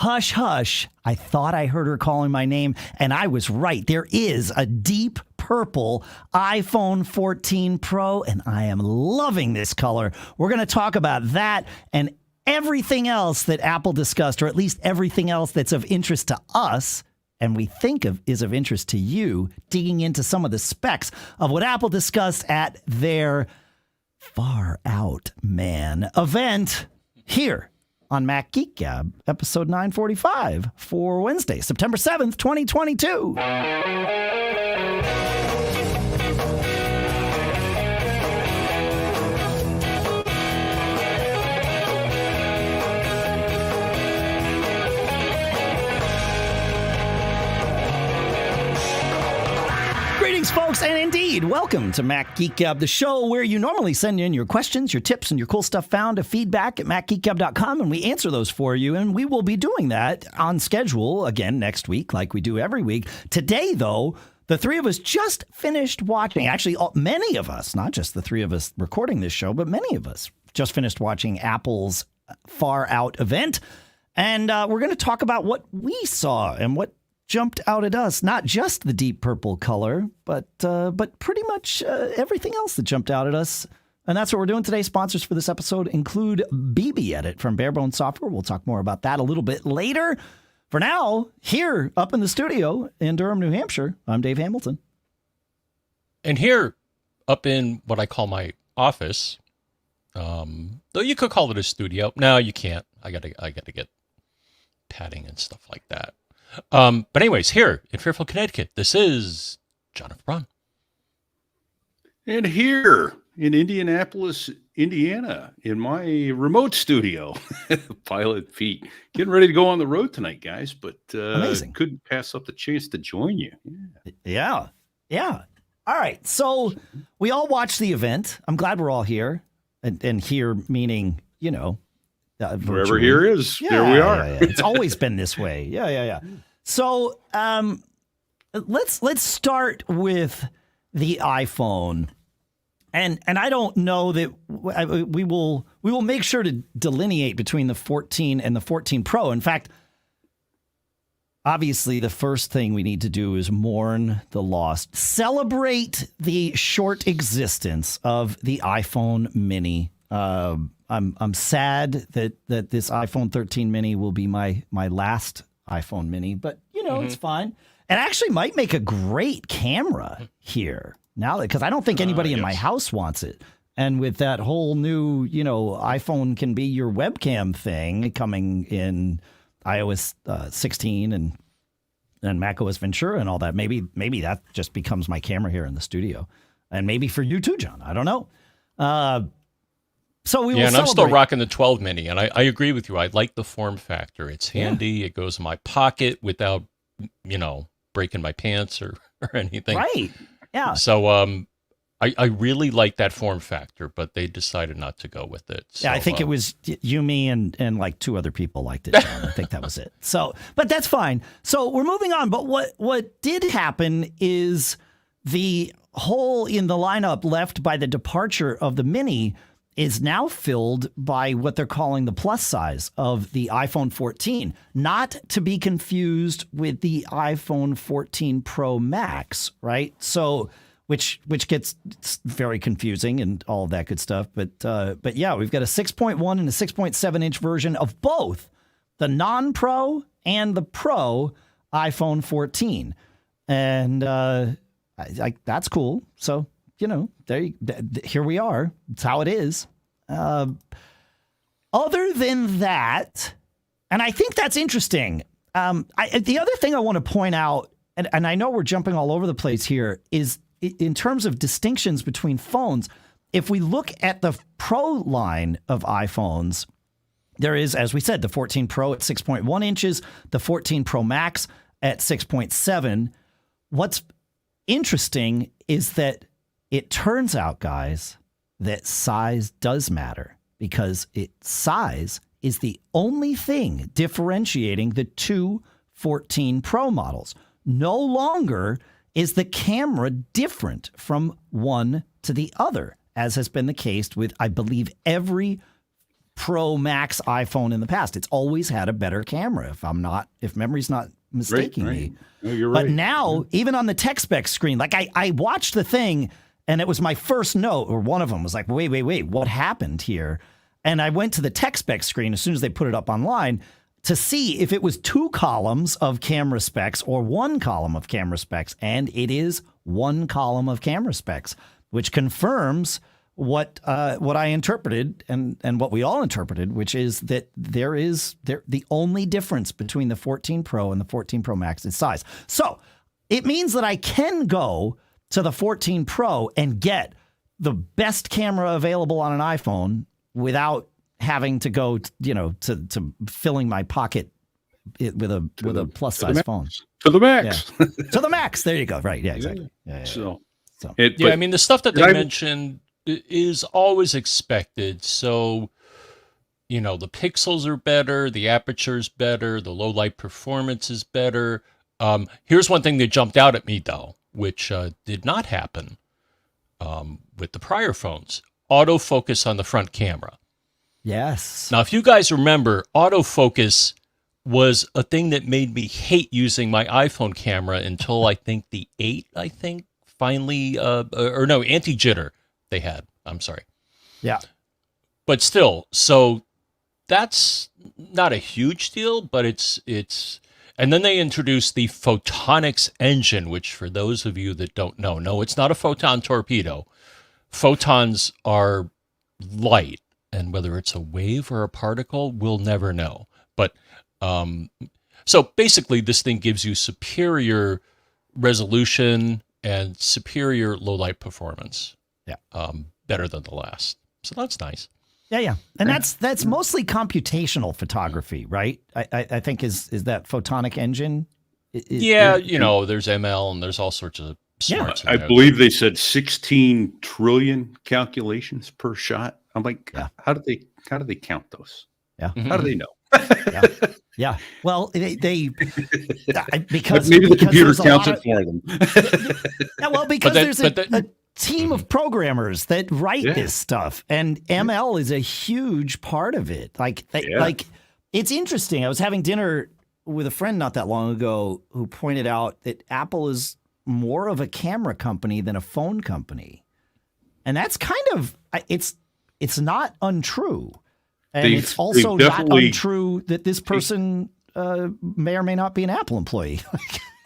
Hush, hush. I thought I heard her calling my name, and I was right. There is a deep purple iPhone 14 Pro, and I am loving this color. We're going to talk about that and everything else that Apple discussed, or at least everything else that's of interest to us, and we think is of interest to you, digging into some of the specs of what Apple discussed at their Far Out Man event here on Mac Geek Gab, episode 945 for Wednesday, September 7th, 2022. Greetings, folks, and indeed, welcome to Mac Geek Gab, the show where you normally send in your questions, your tips, and your cool stuff found to feedback at MacGeekGab.com, and we answer those for you, and we will be doing that on schedule again next week, like we do every week. Today, though, the three of us just finished watching, actually, many of us, not just the three of us recording this show, but many of us just finished watching Apple's Far Out event, and we're going to talk about what we saw and what jumped out at us, not just the deep purple color, but pretty much everything else that jumped out at us. And that's what we're doing today. Sponsors for this episode include BBEdit from Barebones Software. We'll talk more about that a little bit later. For now, here up in the studio in Durham, New Hampshire, I'm Dave Hamilton. And here up in what I call my office, though you could call it a studio. No, you can't. I gotta get padding and stuff like that. But anyways, here in Fairfield, Connecticut, this is Jonathan Braun. And here in Indianapolis, Indiana, in my remote studio, Pilot Pete, getting ready to go on the road tonight, guys, but couldn't pass up the chance to join you. Yeah. All right, so we all watched the event. I'm glad we're all here, and here meaning, wherever here is, there we are. Yeah. It's always been this way. Yeah. So let's start with the iPhone, and I don't know that we will make sure to delineate between the 14 and the 14 Pro. In fact, obviously, the first thing we need to do is mourn the lost, celebrate the short existence of the iPhone Mini. I'm sad that this iPhone 13 mini will be my last iPhone mini, but it's fine. It actually might make a great camera here now, because I don't think anybody in my house wants it. And with that whole new, iPhone can be your webcam thing coming in iOS 16 and macOS Ventura and all that, maybe that just becomes my camera here in the studio, and maybe for you too, John. I don't know. So we will and celebrate. I'm still rocking the 12 mini, and I agree with you. I like the form factor. It's handy. Yeah. It goes in my pocket without, breaking my pants or anything. Right. Yeah. So I really like that form factor, but they decided not to go with it. So, yeah, I think it was you, me, and like two other people liked it, John. I think that was it. So, but that's fine. So we're moving on. But what did happen is the hole in the lineup left by the departure of the Mini is now filled by what they're calling the plus size of the iPhone 14, not to be confused with the iPhone 14 Pro Max, right? So, which gets very confusing and all of that good stuff. But yeah, we've got a 6.1 and a 6.7 inch version of both the non-Pro and the Pro iPhone 14, and that's cool. So, here we are. It's how it is. Other than that, and I think that's interesting. The other thing I want to point out, and I know we're jumping all over the place here, is in terms of distinctions between phones. If we look at the Pro line of iPhones, there is, as we said, the 14 Pro at 6.1 inches, the 14 Pro Max at 6.7. What's interesting is that it turns out, guys, that size does matter, because size is the only thing differentiating the two 14 Pro models. No longer is the camera different from one to the other, as has been the case with, I believe, every Pro Max iPhone in the past. It's always had a better camera, if memory's not mistaking me. No, you're But right. now, even on the tech spec screen, like I watched the thing and it was my first note, or one of them was like, wait, what happened here? And I went to the tech spec screen as soon as they put it up online to see if it was 2 columns of camera specs or 1 column of camera specs. And it is 1 column of camera specs, which confirms what I interpreted and what we all interpreted, which is that the only difference between the 14 Pro and the 14 Pro Max is size. So it means that I can go to the 14 Pro and get the best camera available on an iPhone without having to go, to filling my pocket with a plus size phone. To the max. Yeah. To the max. There you go. Right. Yeah, exactly. Yeah. So. I mean, the stuff that they mentioned is always expected. So, the pixels are better, the aperture's better, the low light performance is better. Here's one thing that jumped out at me, though, which did not happen with the prior phones. Autofocus on the front camera. Yes. Now, if you guys remember, autofocus was a thing that made me hate using my iPhone camera until I think the 8, finally, anti-jitter they had. I'm sorry. Yeah. But still, so that's not a huge deal, but it's, and then they introduced the photonics engine, which for those of you that don't know, no, it's not a photon torpedo. Photons are light, and whether it's a wave or a particle, we'll never know. But so basically, this thing gives you superior resolution and superior low light performance. Yeah, better than the last. So that's nice. Yeah, and that's mostly computational photography, right? I think is that photonic engine. There's ML and there's all sorts of smarts. I believe they said 16 trillion calculations per shot. I'm like, how do they count those? Yeah, how do they know? Yeah. Well, they because maybe the because computer there's a counts lot it for them. Yeah, well, because there's a team of programmers that write this stuff, and ML is a huge part of it. Like it's interesting. I was having dinner with a friend not that long ago who pointed out that Apple is more of a camera company than a phone company, and that's kind of it's not untrue. And it's also not untrue that this person may or may not be an Apple employee.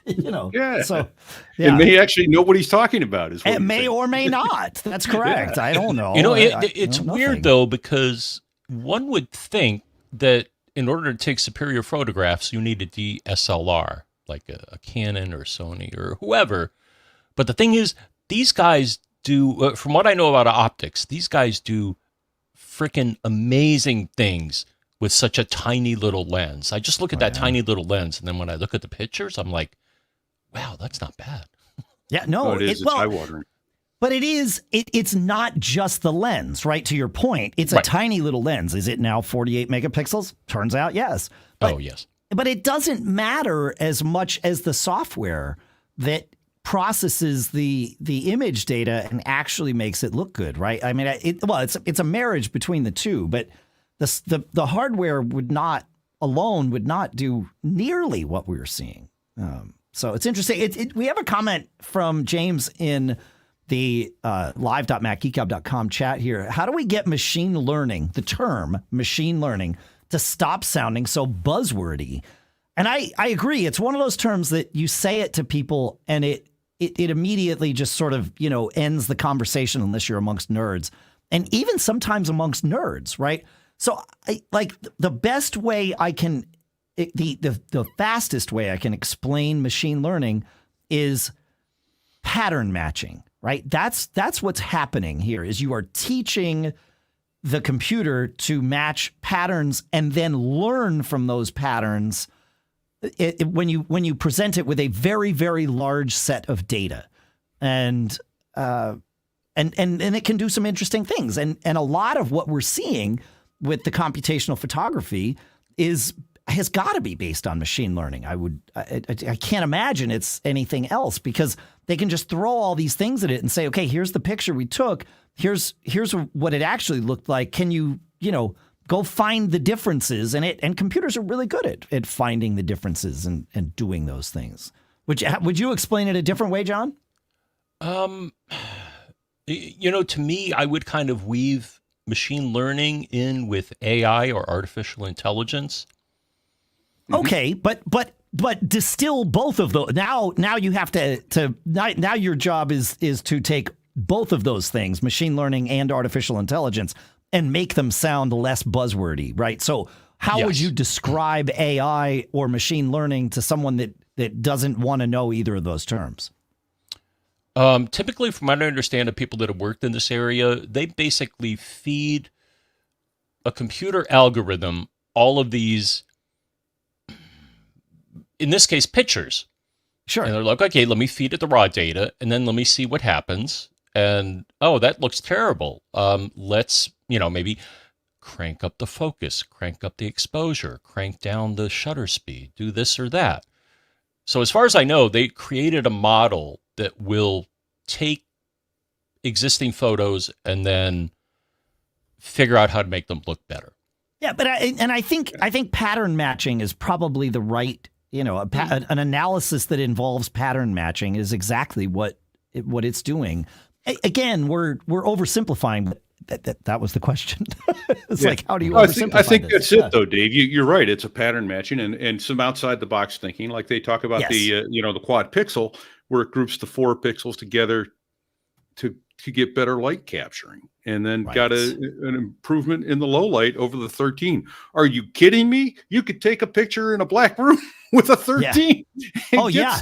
So it may actually know what he's talking about. It may or may not. That's correct. I don't know. It's weird though, because one would think that in order to take superior photographs, you need a DSLR, like a Canon or Sony or whoever. But the thing is, these guys do, from what I know about optics, these guys do freaking amazing things with such a tiny little lens. I just look at that tiny little lens, and then when I look at the pictures, I'm like, wow, that's not bad. Yeah, no, it's eye-watering. But it's not just the lens, right? To your point, it's a tiny little lens. Is it now 48 megapixels? Turns out, yes. Yes. But it doesn't matter as much as the software that processes the image data and actually makes it look good, right? I mean, it's a marriage between the two, but the hardware would not do nearly what we were seeing. So it's interesting. We have a comment from James in the live.macgeekgab.com chat here. How do we get machine learning, the term machine learning, to stop sounding so buzzwordy? And I agree. It's one of those terms that you say it to people and it immediately just sort of, ends the conversation unless you're amongst nerds, and even sometimes amongst nerds, right? So the best way I can, the fastest way I can explain machine learning is pattern matching, right? That's what's happening here is you are teaching the computer to match patterns and then learn from those patterns when you present it with a very, very large set of data, and it can do some interesting things. And a lot of what we're seeing with the computational photography has got to be based on machine learning. I can't imagine it's anything else, because they can just throw all these things at it and say, okay, here's the picture we took. Here's what it actually looked like. Can you go find the differences, and computers are really good at finding the differences and doing those things. Would you explain it a different way, John? To me, I would kind of weave machine learning in with AI or artificial intelligence. Okay, but distill both of those. Now you have now your job is to take both of those things, machine learning and artificial intelligence, and make them sound less buzzwordy, right? So how would you describe AI or machine learning to someone that doesn't want to know either of those terms? Typically, from what I understand of people that have worked in this area, they basically feed a computer algorithm all of these, in this case, pictures. Sure. And they're like, okay, let me feed it the raw data, and then let me see what happens. And, oh, that looks terrible. Let's, maybe crank up the focus, crank up the exposure, crank down the shutter speed, do this or that. So as far as I know, they created a model that will take existing photos and then figure out how to make them look better. Yeah, but I think pattern matching is probably the right, an analysis that involves pattern matching is exactly what it's doing. Again, we're oversimplifying, but that was the question. It's like, how do you oversimplify I think this? that's it, though, Dave. You're right. It's a pattern matching and some outside the box thinking. Like they talk about the quad pixel, where it groups the 4 pixels together to get better light capturing, and then got an improvement in the low light over the 13. Are you kidding me? You could take a picture in a black room with a 13. Oh yeah,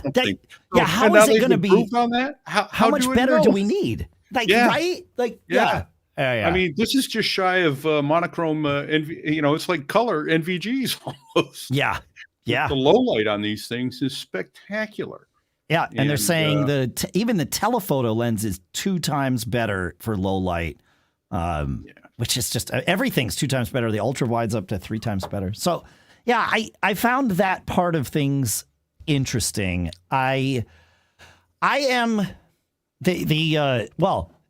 how is it going to be on that? How much better do we need? Right? I mean, this is just shy of monochrome. It's like color NVGs almost. Yeah. The low light on these things is spectacular. Yeah, and they're saying even the telephoto lens is 2 times better for low light, which is just everything's 2 times better. The ultra wide's up to 3 times better. So, yeah, I found that part of things interesting. I am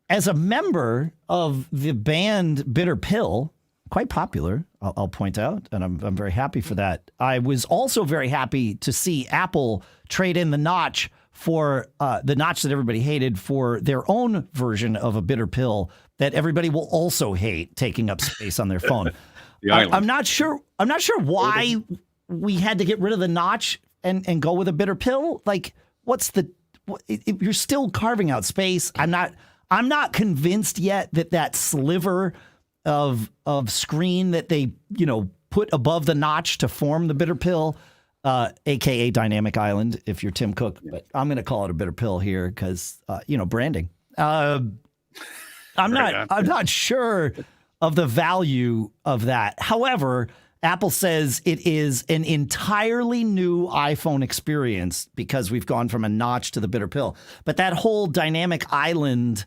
as a member of the band Bitter Pill, quite popular, I'll point out, and I'm very happy for that. I was also very happy to see Apple trade in the notch for the notch that everybody hated for their own version of a Bitter Pill that everybody will also hate, taking up space on their phone. I'm not sure why we had to get rid of the notch and go with a Bitter Pill. Like, you're still carving out space. I'm not convinced yet that sliver of screen that they put above the notch to form the Bitter Pill, aka Dynamic Island, if you're Tim Cook, but I'm going to call it a Bitter Pill here because branding. I'm not sure of the value of that. However, Apple says it is an entirely new iPhone experience because we've gone from a notch to the Bitter Pill. But that whole Dynamic Island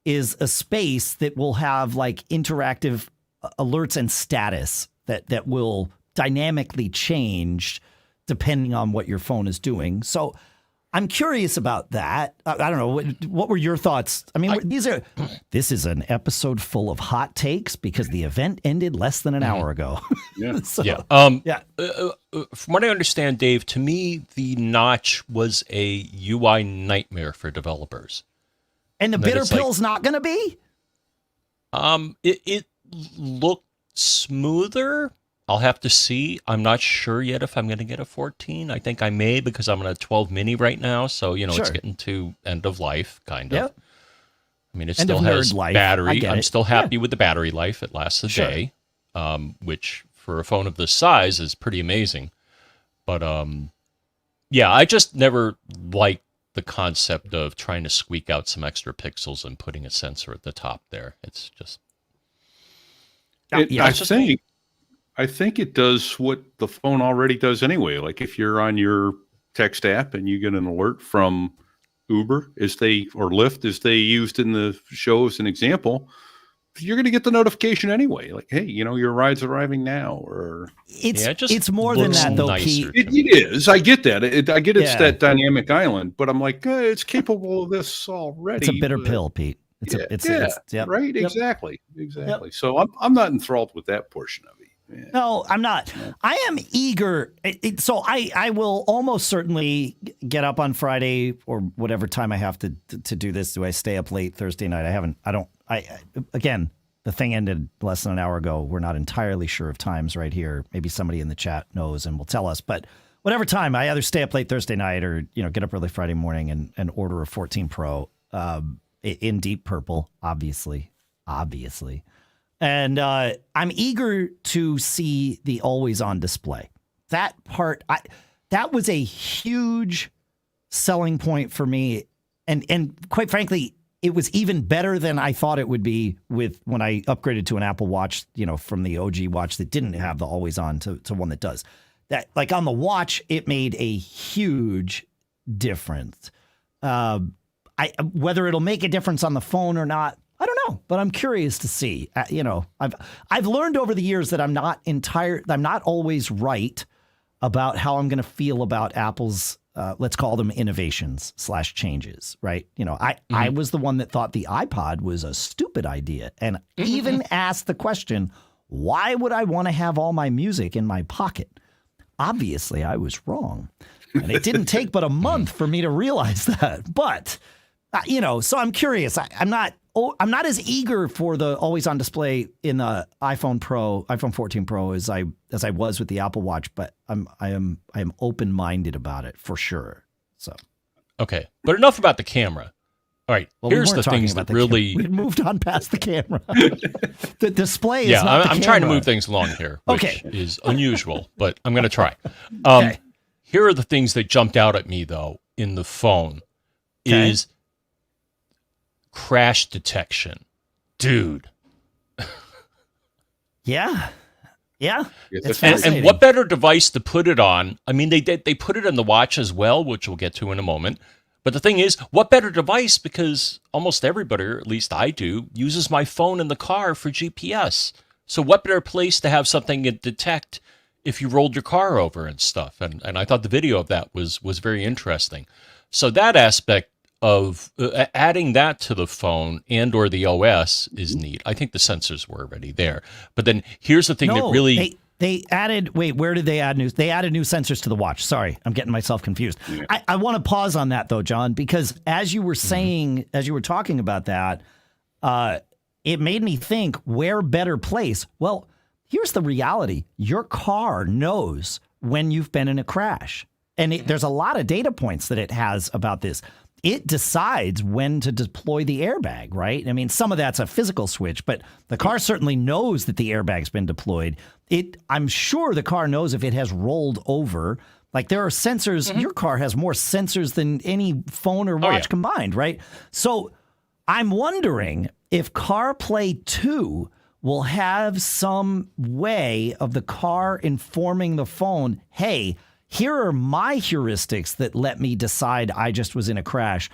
is a space that will have like interactive alerts and status that will dynamically change depending on what your phone is doing. So I'm curious about that. I don't know. What were your thoughts? I mean, this is an episode full of hot takes because the event ended less than an hour ago. Yeah. From what I understand, Dave, to me, the notch was a UI nightmare for developers. And the Bitter Pill's not going to be? It looked smoother. I'll have to see. I'm not sure yet if I'm going to get a 14. I think I may because I'm on a 12 mini right now. So, It's getting to end of life, kind of. Yep. I mean, it still has battery. I'm still happy with the battery life. It lasts a day, which for a phone of this size is pretty amazing. But, I just never liked the concept of trying to squeak out some extra pixels and putting a sensor at the top there. It's just... I think it does what the phone already does anyway. Like if you're on your text app and you get an alert from Uber or Lyft as they used in the show as an example, you're going to get the notification anyway. Like, hey, your ride's arriving now. Or it's more than that, though, Pete. It is. I get that. It's that Dynamic Island, but I'm like, it's capable of this already. It's a Bitter Pill, Pete. Yep. Right. Yep. Exactly. Yep. So I'm not enthralled with that portion of it. Yeah. No, I'm not. I am eager. So I will almost certainly get up on Friday or whatever time I have to do this. Do I stay up late Thursday night? Again, the thing ended less than an hour ago. We're not entirely sure of times right here. Maybe somebody in the chat knows and will tell us. But whatever time, I either stay up late Thursday night or, get up early Friday morning and order a 14 Pro in deep purple, obviously. And I'm eager to see the always-on display. That part, that was a huge selling point for me. And quite frankly, it was even better than I thought it would be when I upgraded to an Apple Watch, from the OG watch that didn't have the always-on to one that does. That, like on the watch, it made a huge difference. Whether it'll make a difference on the phone or not, I don't know, but I'm curious to see. I've learned over the years that I'm not always right about how I'm going to feel about Apple's let's call them innovations / changes, right? I was the one that thought the iPod was a stupid idea and even asked the question, why would I want to have all my music in my pocket? Obviously, I was wrong. And it didn't take but a month for me to realize that. But, so I'm curious. I'm not as eager for the always-on display in the iPhone 14 Pro as I was with the Apple Watch, but I am open-minded about it for sure. So, okay, but enough about the camera. All right, well, here's the things that really we moved on past the camera. The display is I'm trying to move things along here, which is unusual, but I'm going to try. Okay. Here are the things that jumped out at me though in the phone is crash detection. Dude. Yeah. It's and what better device to put it on? I mean, they put it in the watch as well, which we'll get to in a moment. But the thing is, what better device? Because almost everybody, or at least I do, uses my phone in the car for GPS. So what better place to have something that detect if you rolled your car over and stuff? And I thought the video of that was very interesting. So that aspect of adding that to the phone and or the OS is neat. I think the sensors were already there. But then here's the thing that really... They added, where did they add new? They added new sensors to the watch. Sorry, I'm getting myself confused. Yeah. I want to pause on that though, John, because as you were saying, as you were talking about that, it made me think, where better place? Well, here's the reality. Your car knows when you've been in a crash. And there's a lot of data points that it has about this. It decides when to deploy the airbag, right? I mean, some of that's a physical switch, but the car certainly knows that the airbag's been deployed. I'm sure the car knows if it has rolled over. Like there are sensors. Your car has more sensors than any phone or watch combined, right? So I'm wondering if CarPlay 2 will have some way of the car informing the phone, hey, here are my heuristics that let me decide I just was in a crash.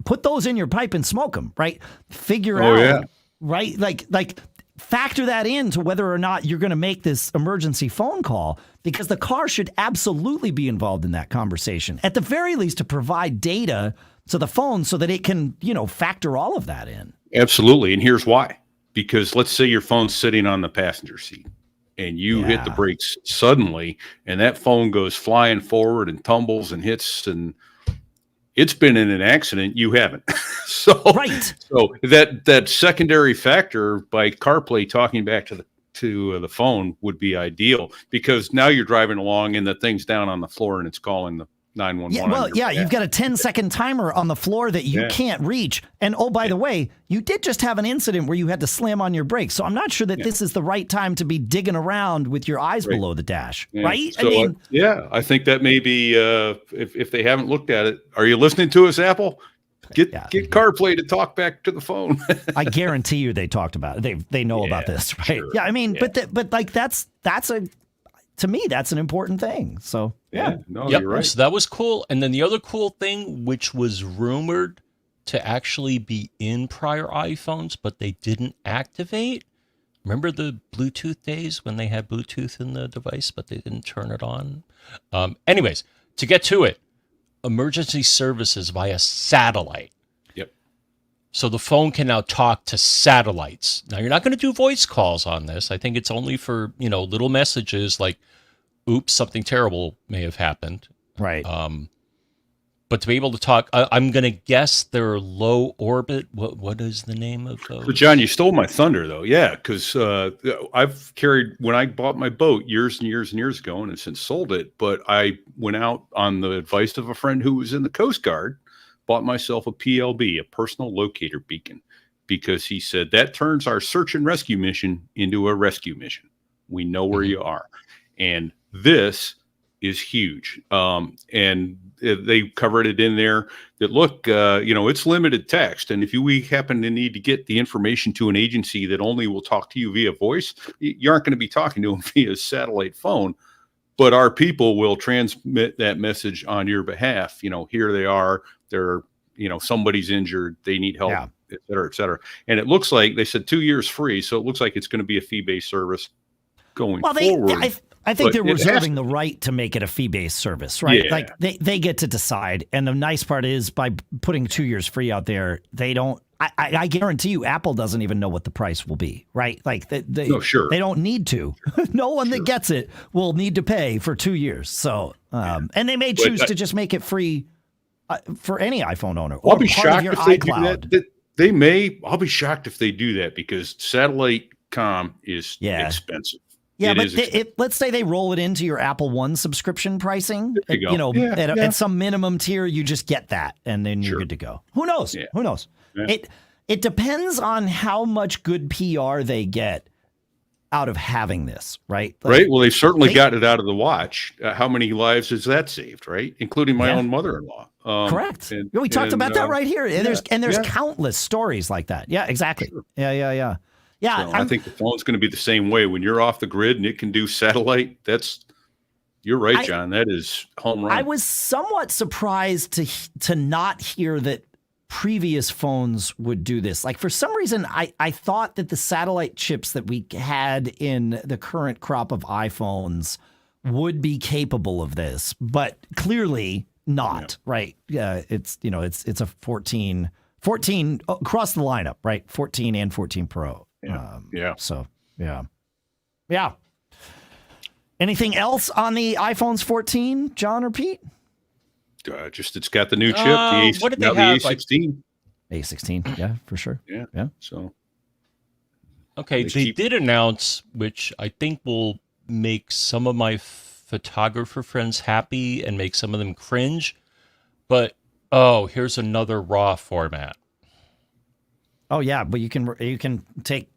Put those in your pipe and smoke them, right? Figure out, right? Like factor that into whether or not you're going to make this emergency phone call, because the car should absolutely be involved in that conversation, at the very least to provide data to the phone so that it can, factor all of that in. Absolutely. And here's why. Because let's say your phone's sitting on the passenger seat and you hit the brakes suddenly and that phone goes flying forward and tumbles and hits, and it's been in an accident. You haven't. So that secondary factor by CarPlay talking back to the phone would be ideal, because now you're driving along and the thing's down on the floor and it's calling the 911. You've got a 10-second timer on the floor that you can't reach. And by the way, you did just have an incident where you had to slam on your brakes. So I'm not sure that this is the right time to be digging around with your eyes below the dash, right? So, I think that may be, if they haven't looked at it, are you listening to us, Apple? Get CarPlay to talk back to the phone. I guarantee you they talked about it. They know about this, right? Sure. Yeah, I mean, but like that's to me, that's an important thing. So, you're right. So that was cool. And then the other cool thing, which was rumored to actually be in prior iPhones, but they didn't activate. Remember the Bluetooth days when they had Bluetooth in the device, but they didn't turn it on? Anyways, to get to it, emergency services via satellite. Yep. So the phone can now talk to satellites. Now you're not going to do voice calls on this. I think it's only for, little messages like, oops, something terrible may have happened. Right. But to be able to talk, I'm going to guess they're low orbit. What is the name of those? So John, you stole my thunder though. Yeah. Cause, I've carried, when I bought my boat years and years and years ago and have since sold it, but I went out on the advice of a friend who was in the Coast Guard, bought myself a PLB, a personal locator beacon, because he said that turns our search and rescue mission into a rescue mission. We know where you are. And this is huge. And they covered it in there that, look, it's limited text. And if we happen to need to get the information to an agency that only will talk to you via voice, you aren't going to be talking to them via satellite phone, but our people will transmit that message on your behalf. Here they are, they're, somebody's injured, they need help, et cetera, et cetera. And it looks like they said 2 years free. So it looks like it's going to be a fee-based service going forward. I think they're reserving the right to make it a fee-based service, right? Yeah. Like they get to decide. And the nice part is by putting 2 years free out there, they don't, I guarantee you, Apple doesn't even know what the price will be, right? Like they don't need to. No one that gets it will need to pay for 2 years. So, and they may choose to just make it free for any iPhone owner. I'll be shocked if they do that. I'll be shocked if they do that because satellite comm is expensive. Yeah, but let's say they roll it into your Apple One subscription pricing. At some minimum tier, you just get that, and then you're good to go. Who knows? Yeah. Who knows? Yeah. It depends on how much good PR they get out of having this, right? Right. Well, they've certainly got it out of the watch. How many lives has that saved, right? Including my own mother-in-law. Correct. We talked about that right here. And there's countless stories like that. Yeah, exactly. Sure. Yeah. Yeah, so I think the phone's going to be the same way. When you're off the grid and it can do satellite, you're right, John. That is home run. I was somewhat surprised to not hear that previous phones would do this. Like for some reason, I thought that the satellite chips that we had in the current crop of iPhones would be capable of this, but clearly not. Yeah. Right? Yeah, it's a 14 across the lineup, right? 14 and 14 Pro. Yeah. Anything else on the iPhone's 14, John or Pete? Just it's got the new chip, what did they have? The A16. A16, yeah, for sure. Yeah. So, okay, they did announce, which I think will make some of my photographer friends happy and make some of them cringe. But here's another RAW format. Oh yeah, but you can take.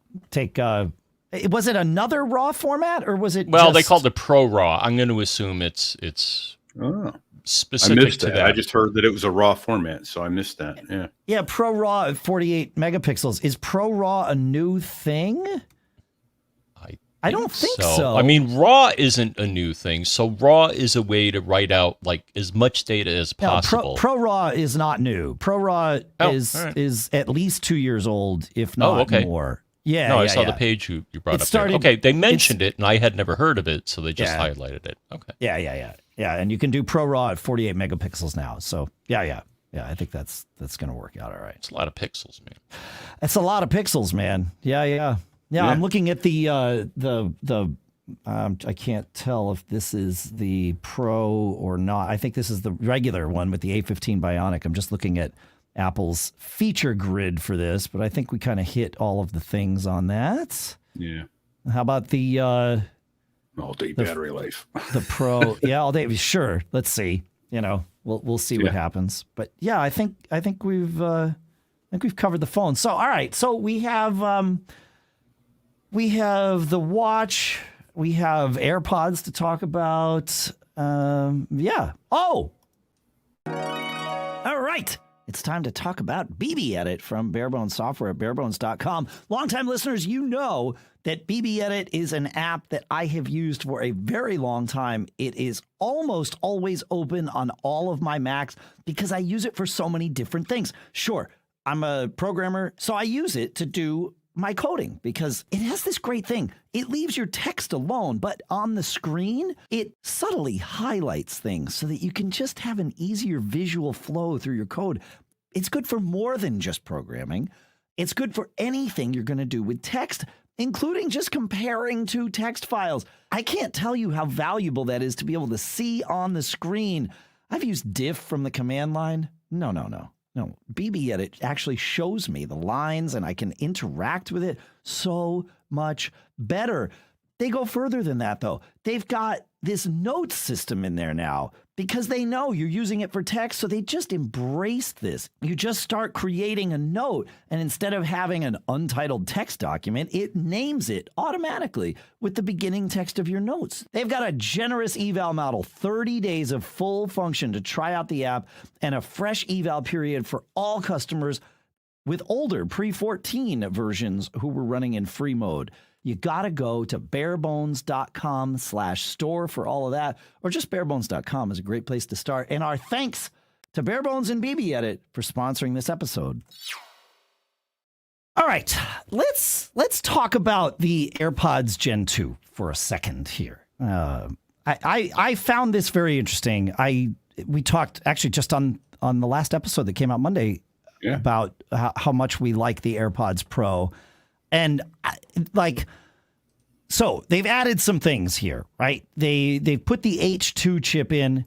Was it another RAW format or was it? Well, they called it Pro RAW. I'm going to assume it's specific I missed to that. that. I just heard that it was a RAW format, so I missed that. Yeah. Yeah, Pro RAW at 48 megapixels. Is Pro RAW a new thing? I don't think so. I mean, RAW isn't a new thing. So RAW is a way to write out like as much data as possible. Pro RAW is not new. Pro RAW is at least 2 years old, if not more. Yeah. No, I saw the page you brought up there. Okay, they mentioned it, and I had never heard of it, so they just highlighted it. Okay. Yeah, and you can do Pro RAW at 48 megapixels now. So yeah. I think that's going to work out all right. It's a lot of pixels, man. It's a lot of pixels, man. Yeah. I'm looking at the I can't tell if this is the Pro or not. I think this is the regular one with the A15 Bionic. I'm just looking at Apple's feature grid for this, but I think we kind of hit all of the things on that. Yeah. How about the all-day battery life? The Pro, all day. Sure. Let's see. We'll see what happens. But yeah, I think we've covered the phone. So all right. So we have the watch. We have AirPods to talk about. Oh. All right. It's time to talk about BBEdit from Barebones Software at barebones.com. Longtime listeners, you know that BBEdit is an app that I have used for a very long time. It is almost always open on all of my Macs because I use it for so many different things. Sure, I'm a programmer, so I use it to do my coding because it has this great thing. It leaves your text alone, but on the screen, it subtly highlights things so that you can just have an easier visual flow through your code. it's good for more than just programming. It's good for anything you're going to do with text, including just comparing two text files. I can't tell you how valuable that is to be able to see on the screen. I've used diff from the command line. No. BBEdit actually shows me the lines and I can interact with it so much better. They go further than that, though. They've got this note system in there now because they know you're using it for text, so they just embraced this. You just start creating a note, and instead of having an untitled text document, it names it automatically with the beginning text of your notes. They've got a generous eval model, 30 days of full function to try out the app, and a fresh eval period for all customers with older pre-14 versions who were running in free mode. You got to go to barebones.com/store for all of that, or just barebones.com is a great place to start. And our thanks to Barebones and BBEdit for sponsoring this episode. All right, let's talk about the AirPods Gen 2 for a second here. I found this very interesting. We talked actually just on the last episode that came out Monday about how much we like the AirPods Pro. And so they've added some things here, right? They've put the H2 chip in.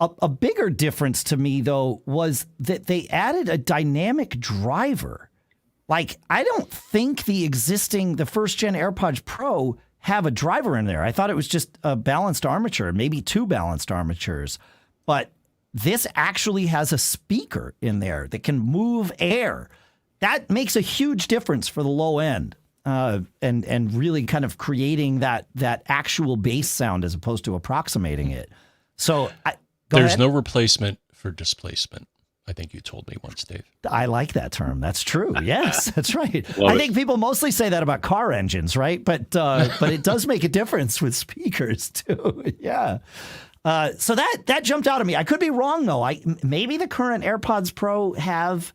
A bigger difference to me, though, was that they added a dynamic driver. Like, I don't think the first gen AirPods Pro have a driver in there. I thought it was just a balanced armature, maybe two balanced armatures. But this actually has a speaker in there that can move air. That makes a huge difference for the low end, and really kind of creating that actual bass sound as opposed to approximating it. So there's no replacement for displacement. I think you told me once, Dave. I like that term. That's true. Yes, that's right. I think people mostly say that about car engines, right? But it does make a difference with speakers too. Yeah. So that jumped out at me. I could be wrong though. Maybe the current AirPods Pro have.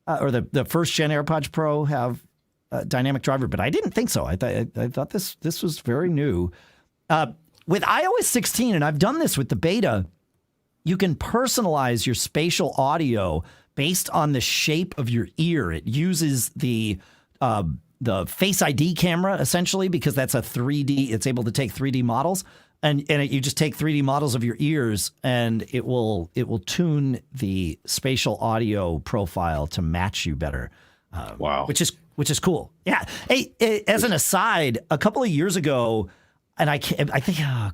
Or the first gen AirPods Pro have a dynamic driver, but I didn't think so. I thought this was very new. With iOS 16, and I've done this with the beta, you can personalize your spatial audio based on the shape of your ear. It uses the Face ID camera essentially because that's a 3D. It's able to take 3D models. And you just take 3D models of your ears, and it will tune the spatial audio profile to match you better. Wow, which is cool. Yeah. Hey, as an aside, a couple of years ago, and I think I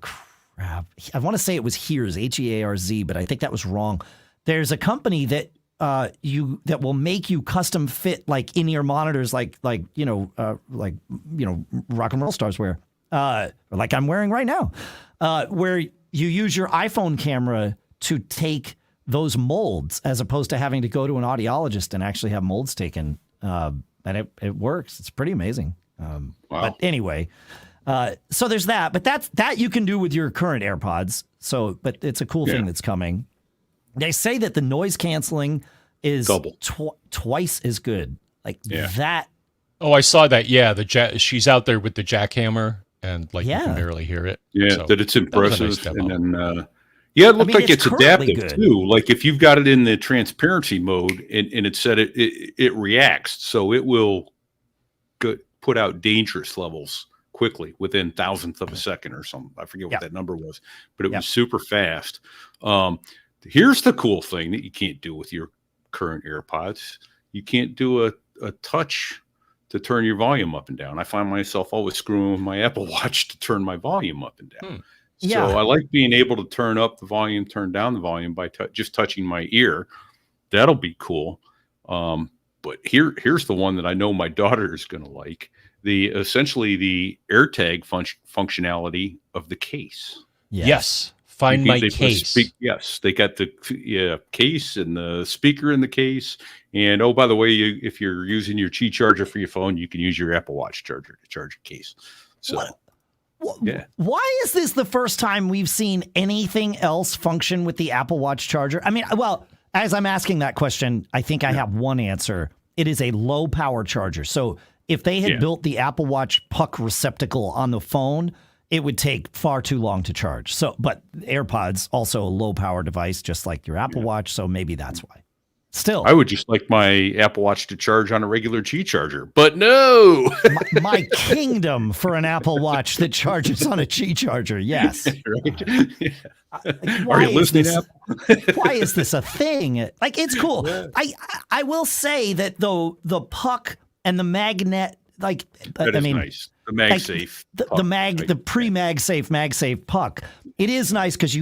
want to say it was Hearz, Hearz, but I think that was wrong. There's a company that will make you custom fit like in-ear monitors, like rock and roll stars wear. Like I'm wearing right now, where you use your iPhone camera to take those molds as opposed to having to go to an audiologist and actually have molds taken. And it works. It's pretty amazing. Wow. But anyway, so there's that. But that you can do with your current AirPods. But it's a cool thing that's coming. They say that the noise canceling is double, twice as good. Like that. Oh, I saw that. Yeah, she's out there with the jackhammer. And you can barely hear it. Yeah, so that it's impressive. And then, it looked like it's adaptive good. Too. Like if you've got it in the transparency mode and it said it reacts, so it will put out dangerous levels quickly within thousandth of a second or something. I forget what that number was, but it was super fast. Here's the cool thing that you can't do with your current AirPods. You can't do a touch to turn your volume up and down. I find myself always screwing with my Apple Watch to turn my volume up and down. So I like being able to turn up the volume, turn down the volume by just touching my ear. That'll be cool. But here's the one that I know my daughter is going to like. Essentially the AirTag functionality of the case. Yes. Find my case. Yes, they got the case and the speaker in the case. And oh, by the way, if you're using your Qi charger for your phone, you can use your Apple Watch charger to charge your case. So, why is this the first time we've seen anything else function with the Apple Watch charger? I mean, well, as I'm asking that question, I think I have one answer. It is a low power charger. So if they had built the Apple Watch puck receptacle on the phone, it would take far too long to charge. But AirPods, also a low power device, just like your Apple Watch. So maybe that's why. Still, I would just like my Apple Watch to charge on a regular Qi charger, but no. my kingdom for an Apple Watch that charges on a Qi charger. Yes. Right? Yeah. Like, Are you listening, Apple? why is this a thing? Like, it's cool. Yeah. I will say that though the puck and the magnet, like, That is nice. The MagSafe. The pre-MagSafe puck. It is nice because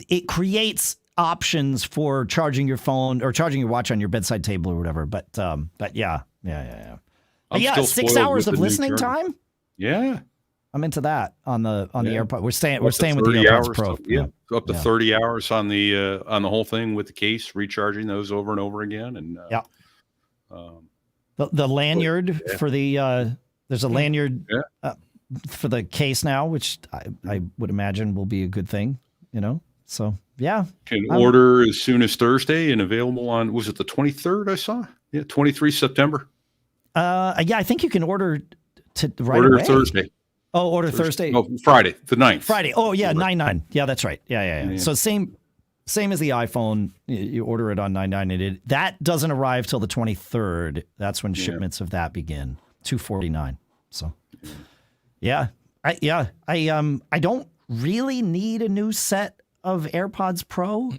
it creates options for charging your phone or charging your watch on your bedside table or whatever. But yeah. I'm Yeah, still 6 spoiled hours with of the new listening charger. time. Yeah. I'm into that on the AirPod. We're staying Up to with the 30 AirPods hours, Pro. up to 30 hours on the whole thing with the case, recharging those over and over again. And the lanyard for the there's a lanyard for the case now, which I would imagine will be a good thing, So yeah, can order as soon as Thursday and available on, was it the 23rd? I saw 23 September. I think you can order order away. Thursday. Oh, order Thursday. Oh, Friday, the 9th. Friday. Oh yeah, 9/9. Yeah, that's right. Yeah. So same as the iPhone. You order it on 9/9, and that doesn't arrive till the 23rd. That's when shipments of that begin. $249. So I don't really need a new set of AirPods Pro.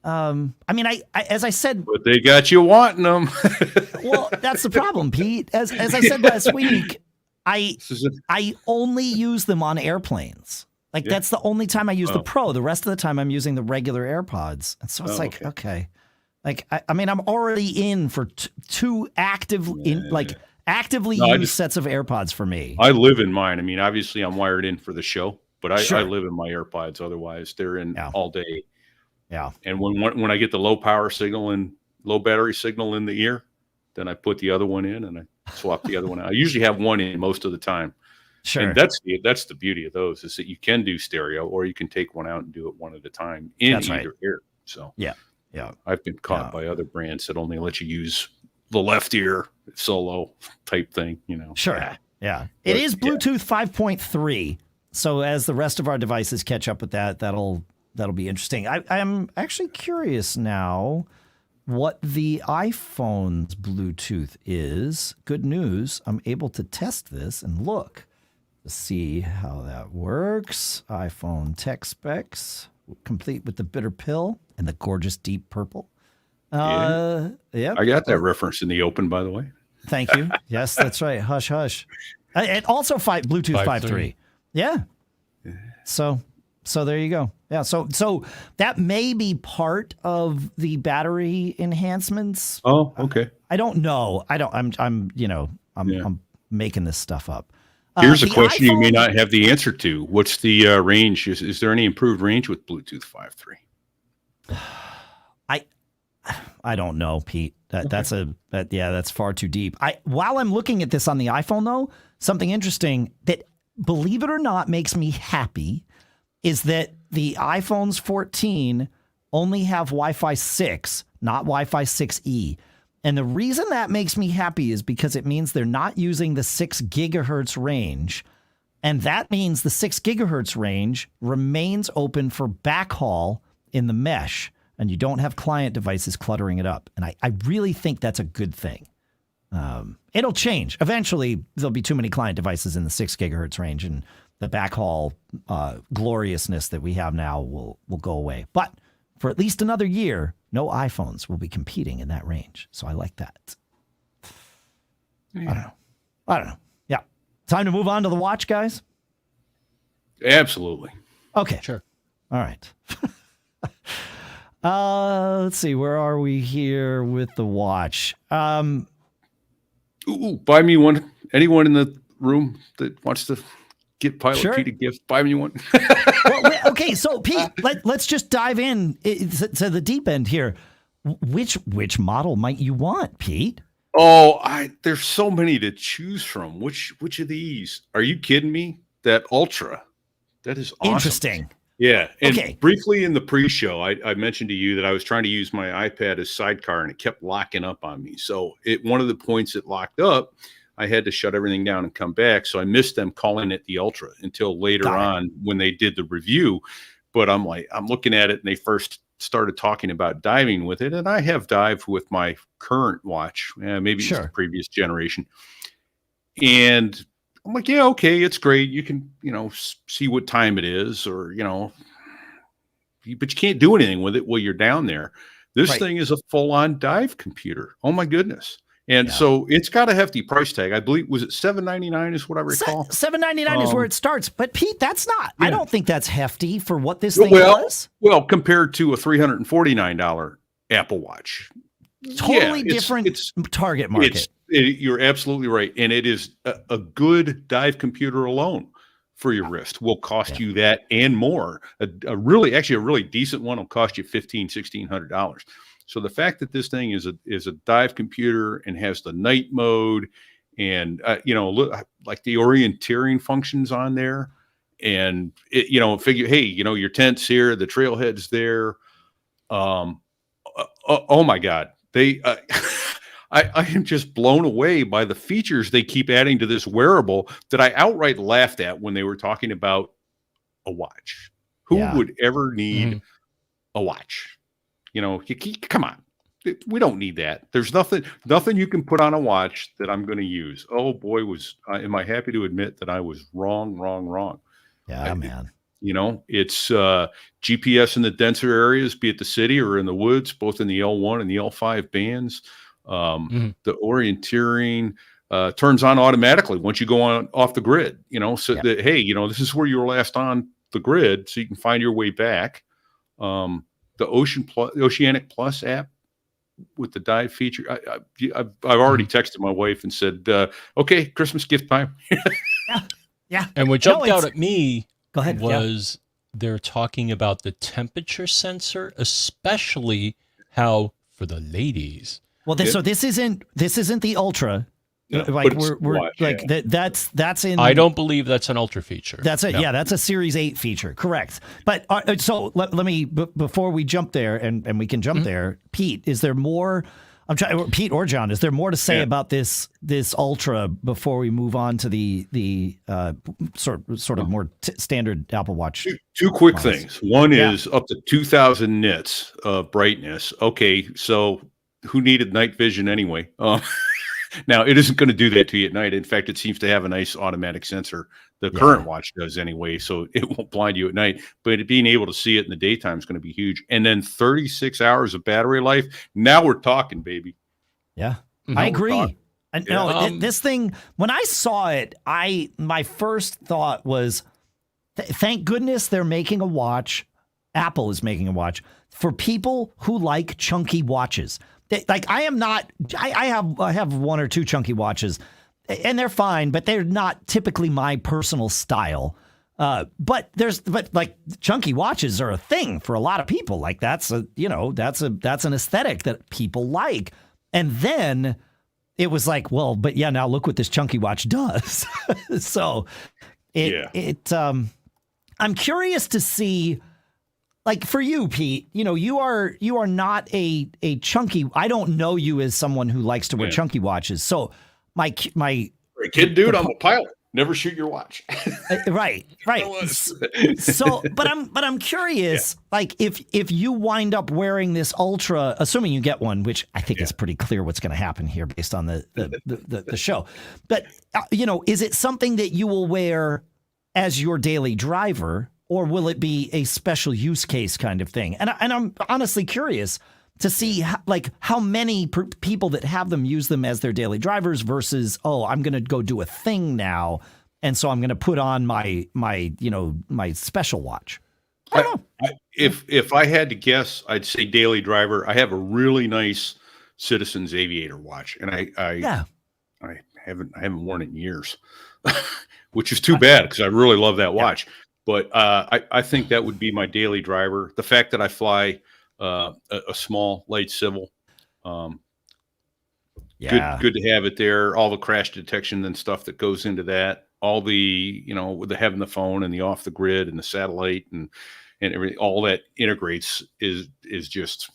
As I said, but they got you wanting them. Well, that's the problem, Pete. As I said last week, I only use them on airplanes. Like that's the only time I use the Pro. The rest of the time I'm using the regular AirPods. And so it's okay. Like I'm already in for two actively used sets of AirPods for me. I live in mine. I mean, obviously I'm wired in for the show, but I live in my AirPods. Otherwise, they're in all day. Yeah. And when I get the low power signal and low battery signal in the ear, then I put the other one in and I swap the other one out. I usually have one in most of the time. Sure. And that's the beauty of those, is that you can do stereo, or you can take one out and do it one at a time in either ear. So yeah. I've been caught by other brands that only let you use the left ear solo type thing, Sure. Yeah. It is Bluetooth 5.3. So as the rest of our devices catch up with that'll be interesting. I'm actually curious now what the iPhone's Bluetooth is. Good news. I'm able to test this and look to see how that works. iPhone tech specs, complete with the bitter pill and the gorgeous deep purple. I got that reference in the open, by the way. Thank you. Yes, that's right. Hush, hush. And also Bluetooth 5.3. Yeah. So there you go. Yeah. So that may be part of the battery enhancements. Oh, okay. I don't know. I'm making this stuff up. Here's a question you may not have the answer to. What's the range? Is there any improved range with Bluetooth 5.3? I don't know, Pete. That's far too deep. While I'm looking at this on the iPhone, though, something interesting that, believe it or not, makes me happy is that the iPhones 14 only have Wi-Fi 6, not Wi-Fi 6E. And the reason that makes me happy is because it means they're not using the 6 gigahertz range. And that means the 6 gigahertz range remains open for backhaul in the mesh. And you don't have client devices cluttering it up. And I really think that's a good thing. It'll change. Eventually, there'll be too many client devices in the 6 gigahertz range, and the backhaul gloriousness that we have now will go away. But for at least another year, no iPhones will be competing in that range. So I like that. Yeah. I don't know. Yeah. Time to move on to the watch, guys? Absolutely. Okay. Sure. All right. Let's see. Where are we here with the watch? Buy me one. Anyone in the room that wants to get Pilot Pete a gift, buy me one. Okay, so Pete, let's just dive in to the deep end here. Which model might you want, Pete? Oh, there's so many to choose from. Which of these? Are you kidding me? That Ultra. That is awesome. Interesting. Yeah. And briefly in the pre-show, I mentioned to you that I was trying to use my iPad as sidecar and it kept locking up on me. So one of the points it locked up, I had to shut everything down and come back. So I missed them calling it the Ultra until later on when they did the review. But I'm looking at it, and they first started talking about diving with it, and I have dived with my current watch, maybe it's the previous generation, and I'm like, yeah, okay, it's great. You can, see what time it is, or but you can't do anything with it while you're down there. This thing is a full-on dive computer. Oh my goodness. And so it's got a hefty price tag. I believe, was it $799 is what I recall? $799 is where it starts. But Pete, that's not, I don't think that's hefty for what this thing was. Well, compared to a $349 Apple Watch. Totally different target market. You're absolutely right. And it is a good dive computer alone for your wrist will cost you that and more. A really decent one will cost you $1,600. So the fact that this thing is a dive computer and has the night mode and like the orienteering functions on there, and it, figure, hey, your tent's here, the trailhead's there. Oh my God, they. I am just blown away by the features they keep adding to this wearable that I outright laughed at when they were talking about a watch. Who would ever need a watch? Come on. We don't need that. There's nothing you can put on a watch that I'm going to use. Oh boy, am I happy to admit that I was wrong. Yeah, man. It's GPS in the denser areas, be it the city or in the woods, both in the L1 and the L5 bands. The orienteering turns on automatically once you go off the grid, that, hey, this is where you were last on the grid, so you can find your way back. The Oceanic Plus app with the dive feature. I've already texted my wife and said, okay, Christmas gift time. Yeah. And what jumped out at me go ahead. was they're talking about the temperature sensor, especially how for the ladies. Well, so this isn't the Ultra. No, like that's in. I don't believe that's an Ultra feature. That's it. No. Yeah, that's a Series 8 feature. Correct. But so let me before we jump there, and we can jump there. Pete, is there more? Pete or John, is there more to say about this Ultra before we move on to the sort of more standard Apple Watch? Two quick things. One is up to 2,000 nits of brightness. Okay, so who needed night vision anyway? Now, it isn't going to do that to you at night. In fact, it seems to have a nice automatic sensor. The current watch does anyway, so it won't blind you at night. But being able to see it in the daytime is going to be huge. And then 36 hours of battery life. Now we're talking, baby. Yeah, I agree. This thing, when I saw it, my first thought was, thank goodness they're making a watch. Apple is making a watch for people who like chunky watches. I am not. I have one or two chunky watches, and they're fine, but they're not typically my personal style. But chunky watches are a thing for a lot of people. Like that's an aesthetic that people like. And then it was like, well, but yeah, now look what this chunky watch does. So I'm curious to see. Like for you, Pete, you are not a chunky. I don't know you as someone who likes to wear chunky watches. So my kid, dude, I'm a pilot. Never shoot your watch. Right. So, but I'm curious. Like if you wind up wearing this Ultra, assuming you get one, which I think is pretty clear what's going to happen here based on the show. But is it something that you will wear as your daily driver? Or will it be a special use case kind of thing? And I'm honestly curious to see how many people that have them use them as their daily drivers versus, I'm going to go do a thing now, and so I'm going to put on my special watch. I don't know. If I had to guess, I'd say daily driver. I have a really nice Citizens Aviator watch, and I haven't worn it in years, which is too bad because I really love that watch. But I think that would be my daily driver. The fact that I fly a small light civil, good to have it there. All the crash detection and stuff that goes into that. All the with having the phone and the off the grid and the satellite and everything, all that integrates is just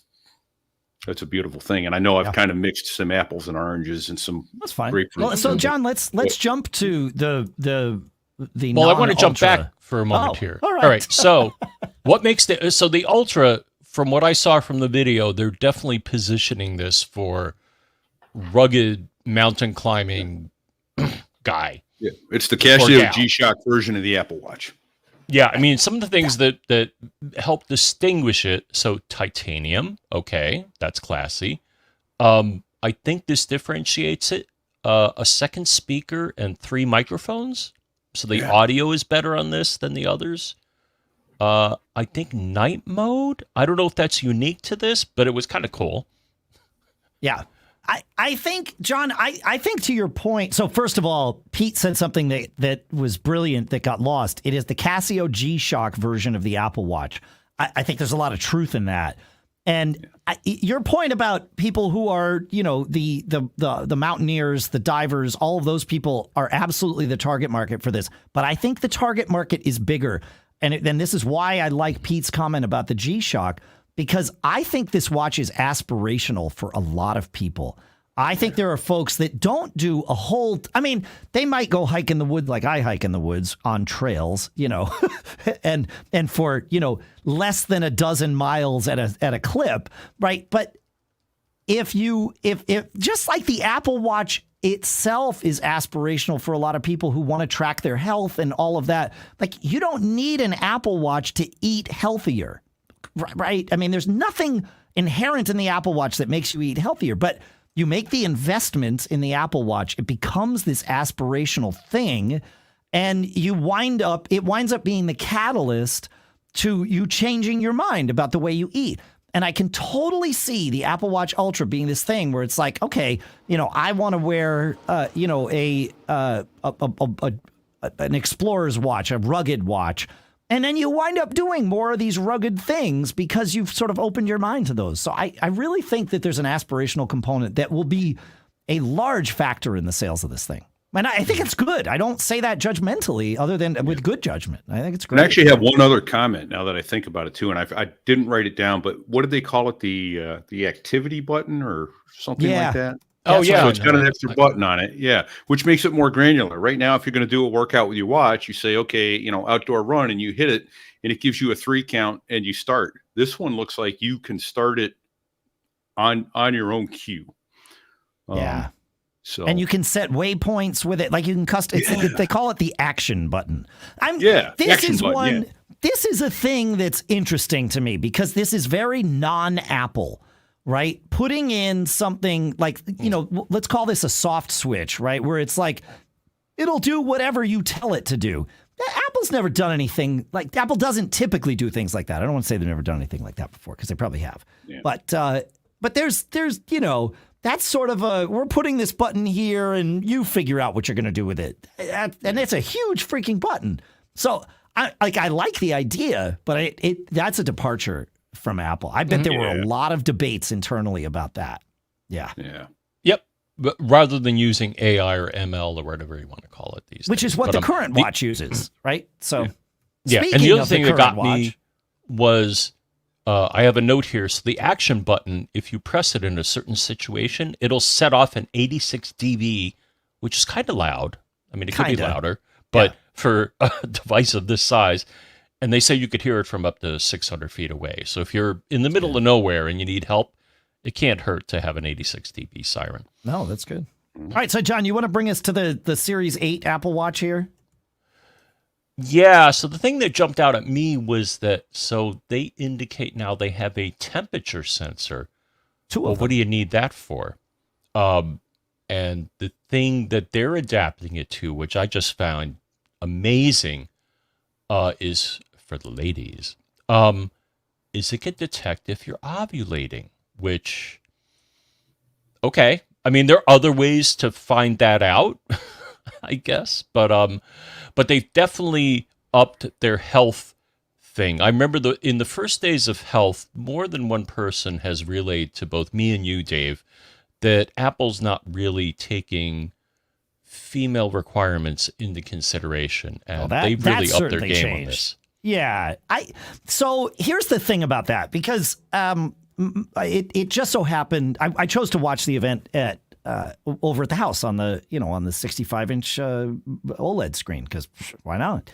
that's a beautiful thing. And I know I've kind of mixed some apples and oranges and some. That's fine. Grapefruit. Well, so John, let's jump to the the Well, I want to jump non-Ultra. back for a moment here. All right. All right. So, what makes the Ultra? From what I saw from the video, they're definitely positioning this for rugged mountain climbing guy. Yeah, it's the Casio G-Shock version of the Apple Watch. Yeah, I mean, some of the things that help distinguish it. So titanium, okay, that's classy. I think this differentiates it. A second speaker and 3 microphones, so the audio is better on this than the others. I think night mode. I don't know if that's unique to this, but it was kind of cool. Yeah. I think, John, I think to your point. So first of all, Pete said something that was brilliant that got lost. It is the Casio G-Shock version of the Apple Watch. I think there's a lot of truth in that. And your point about people who are, the mountaineers, the divers, all of those people are absolutely the target market for this. But I think the target market is bigger. And then this is why I like Pete's comment about the G-Shock, because I think this watch is aspirational for a lot of people. I think there are folks that don't do a whole, they might go hike in the woods like I hike in the woods on trails, and for, less than a dozen miles at a clip, right? But if just like the Apple Watch itself is aspirational for a lot of people who want to track their health and all of that, like you don't need an Apple Watch to eat healthier. Right? I mean, there's nothing inherent in the Apple Watch that makes you eat healthier, but you make the investment in the Apple Watch, it becomes this aspirational thing, and it winds up being the catalyst to you changing your mind about the way you eat. And I can totally see the Apple Watch Ultra being this thing where it's like, okay, I want to wear, an explorer's watch, a rugged watch. And then you wind up doing more of these rugged things because you've sort of opened your mind to those. So I really think that there's an aspirational component that will be a large factor in the sales of this thing. And I think it's good. I don't say that judgmentally other than with good judgment. I think it's great. I actually have one other comment now that I think about it too. And I didn't write it down, but what did they call it? The activity button or something like that? Oh, yeah. So it's got an extra button on it. Yeah. Which makes it more granular. Right now, if you're going to do a workout with your watch, you say, okay, outdoor run, and you hit it and it gives you a 3 count and you start. This one looks like you can start it on your own cue. Yeah. So, and you can set waypoints with it. Like you can custom, they call it the action button. This is a thing that's interesting to me because this is very non-Apple. Right? Putting in something like, let's call this a soft switch, right? Where it's like, it'll do whatever you tell it to do. Apple's never done anything like Apple doesn't typically do things like that. I don't want to say they've never done anything like that before because they probably have. Yeah. But there's that's sort of we're putting this button here and you figure out what you're going to do with it. And it's a huge freaking button. So I like the idea, but that's a departure from Apple. I bet there were a lot of debates internally about that. Yeah. Yeah. Yep. But rather than using AI or ML or whatever you want to call it these days. Which is what the current watch uses, right? So yeah. And the other thing that got me was I have a note here. So the action button, if you press it in a certain situation, it'll set off an 86 dB, which is kind of loud. I mean, it could be louder, but for a device of this size. And they say you could hear it from up to 600 feet away. So if you're in the middle of nowhere and you need help, it can't hurt to have an 86 dB siren. No, that's good. All right, so John, you want to bring us to the Series 8 Apple Watch here? Yeah, so the thing that jumped out at me was that, so they indicate now they have a temperature sensor. Well, what do you need that for? And the thing that they're adapting it to, which I just found amazing, is for the ladies, is it can detect if you're ovulating, which, okay. I mean, there are other ways to find that out, I guess, but they've definitely upped their health thing. I remember in the first days of health, more than one person has relayed to both me and you, Dave, that Apple's not really taking female requirements into consideration, and they've really upped their game on this. Yeah. So here's the thing about that, because it just so happened I chose to watch the event at over at the house on the 65-inch OLED screen, because why not?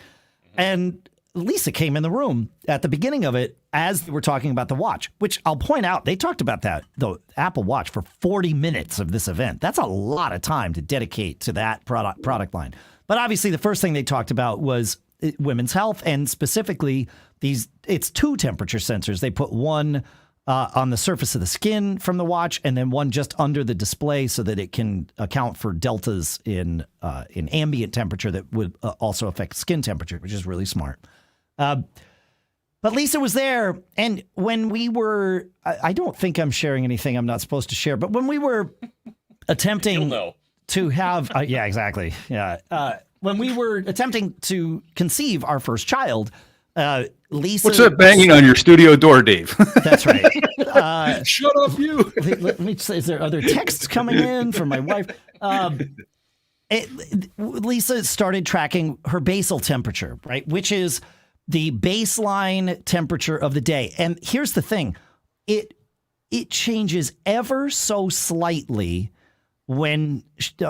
And Lisa came in the room at the beginning of it as they were talking about the watch, which I'll point out, they talked about the Apple Watch for 40 minutes of this event. That's a lot of time to dedicate to that product line. But obviously the first thing they talked about was women's health, and specifically it's 2 temperature sensors. They put one on the surface of the skin from the watch, and then one just under the display so that it can account for deltas in ambient temperature that would also affect skin temperature, which is really smart. But Lisa was there, and when we were, I don't think I'm sharing anything I'm not supposed to share, but when we were attempting to have, yeah, exactly. Yeah. When we were attempting to conceive our first child, Lisa. What's that banging on your studio door, Dave? That's right. Shut up, you. Let me say, is there other texts coming in from my wife? Lisa started tracking her basal temperature, right? Which is the baseline temperature of the day. And here's the thing. It changes ever so slightly when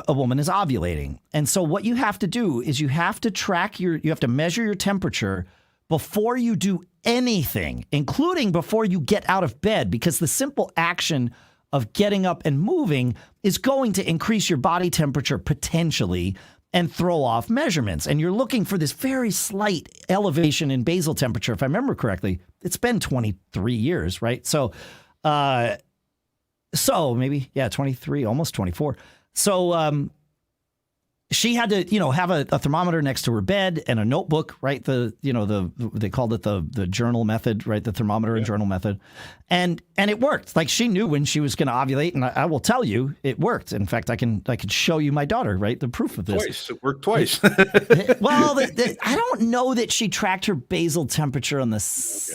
a woman is ovulating. And so what you have to do is you have to measure your temperature before you do anything, including before you get out of bed, because the simple action of getting up and moving is going to increase your body temperature potentially and throw off measurements. And you're looking for this very slight elevation in basal temperature. If I remember correctly, it's been 23 years, right? So maybe, 23, almost 24. So she had to, have a thermometer next to her bed and a notebook, right? They called it the journal method, right? The thermometer and journal method. And it worked. Like, she knew when she was going to ovulate, and I will tell you, it worked. In fact, I could show you my daughter, right? The proof of this. Twice. It worked twice. Well, I don't know that she tracked her basal temperature on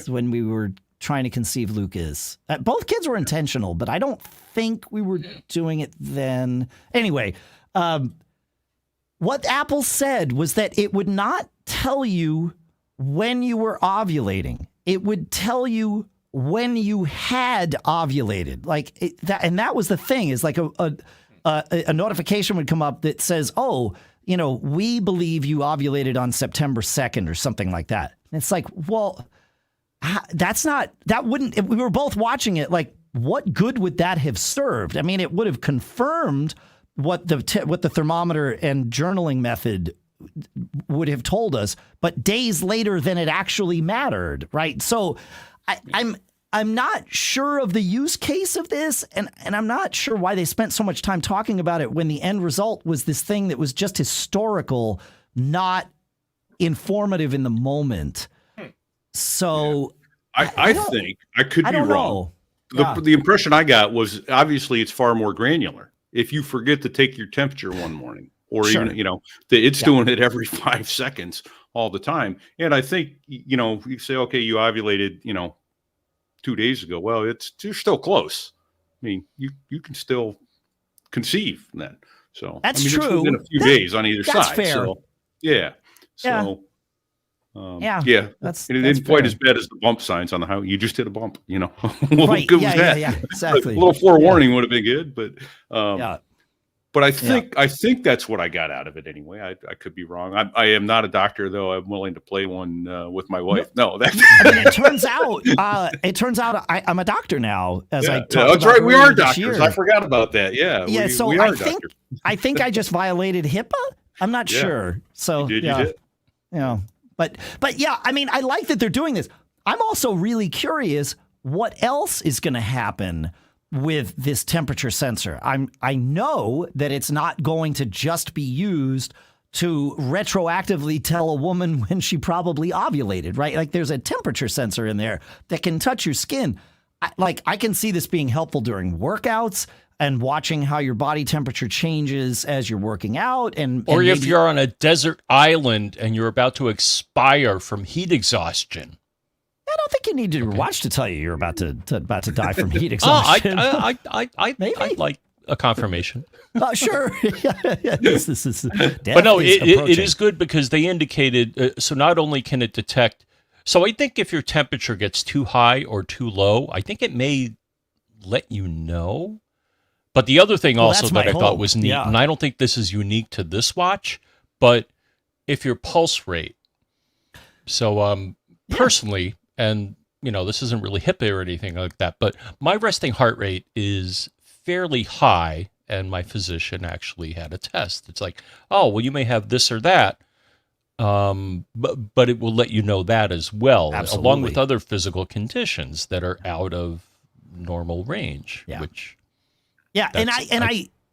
when we were trying to conceive Lucas. Both kids were intentional, but I don't think we were doing it then. Anyway, what Apple said was that it would not tell you when you were ovulating. It would tell you when you had ovulated. That was the thing, is like a notification would come up that says, we believe you ovulated on September 2nd or something like that. And it's like, well, we were both watching it. Like, what good would that have served? I mean, it would have confirmed what the thermometer and journaling method would have told us, but days later than it actually mattered, right? So I'm not sure of the use case of this, and I'm not sure why they spent so much time talking about it when the end result was this thing that was just historical, not informative in the moment. So I think I could be wrong. The impression I got was, obviously it's far more granular. If you forget to take your temperature one morning, or even, it's doing it every 5 seconds all the time. And I think, you say, okay, you ovulated, 2 days ago. Well, you're still close. I mean, you can still conceive then. So that's true. It's within a few days on either that's side. Fair. So, yeah. So, that's it's quite as bad as the bump signs on the highway. You just hit a bump, Right. Yeah, exactly. A little forewarning would have been good, but But I think that's what I got out of it anyway. I could be wrong. I am not a doctor, though. I'm willing to play one with my wife. No, it turns out I'm a doctor now. That's right. We are doctors. I forgot about that. Yeah. Yeah. So I think I just violated HIPAA. I'm not sure. So you did. But yeah, I mean, I like that they're doing this. I'm also really curious what else is going to happen with this temperature sensor. I know that it's not going to just be used to retroactively tell a woman when she probably ovulated, right? Like, there's a temperature sensor in there that can touch your skin. I can see this being helpful during workouts and watching how your body temperature changes as you're working out. Or if you're on a desert island and you're about to expire from heat exhaustion. I don't think you need your watch to tell you you're about to die from heat exhaustion. I'd like a confirmation. Sure. This is but no, it is good because they indicated, so not only can it detect, so I think if your temperature gets too high or too low, I think it may let you know. But the other thing also that's that my I thought hope. was neat, Yeah. and I don't think this is unique to this watch, but if your pulse rate. So personally, and this isn't really hippie or anything like that, but my resting heart rate is fairly high, and my physician actually had a test. It's like, oh, well, you may have this or that, but it will let you know that as well, Absolutely. along with other physical conditions that are out of normal range, Yeah. which. Yeah,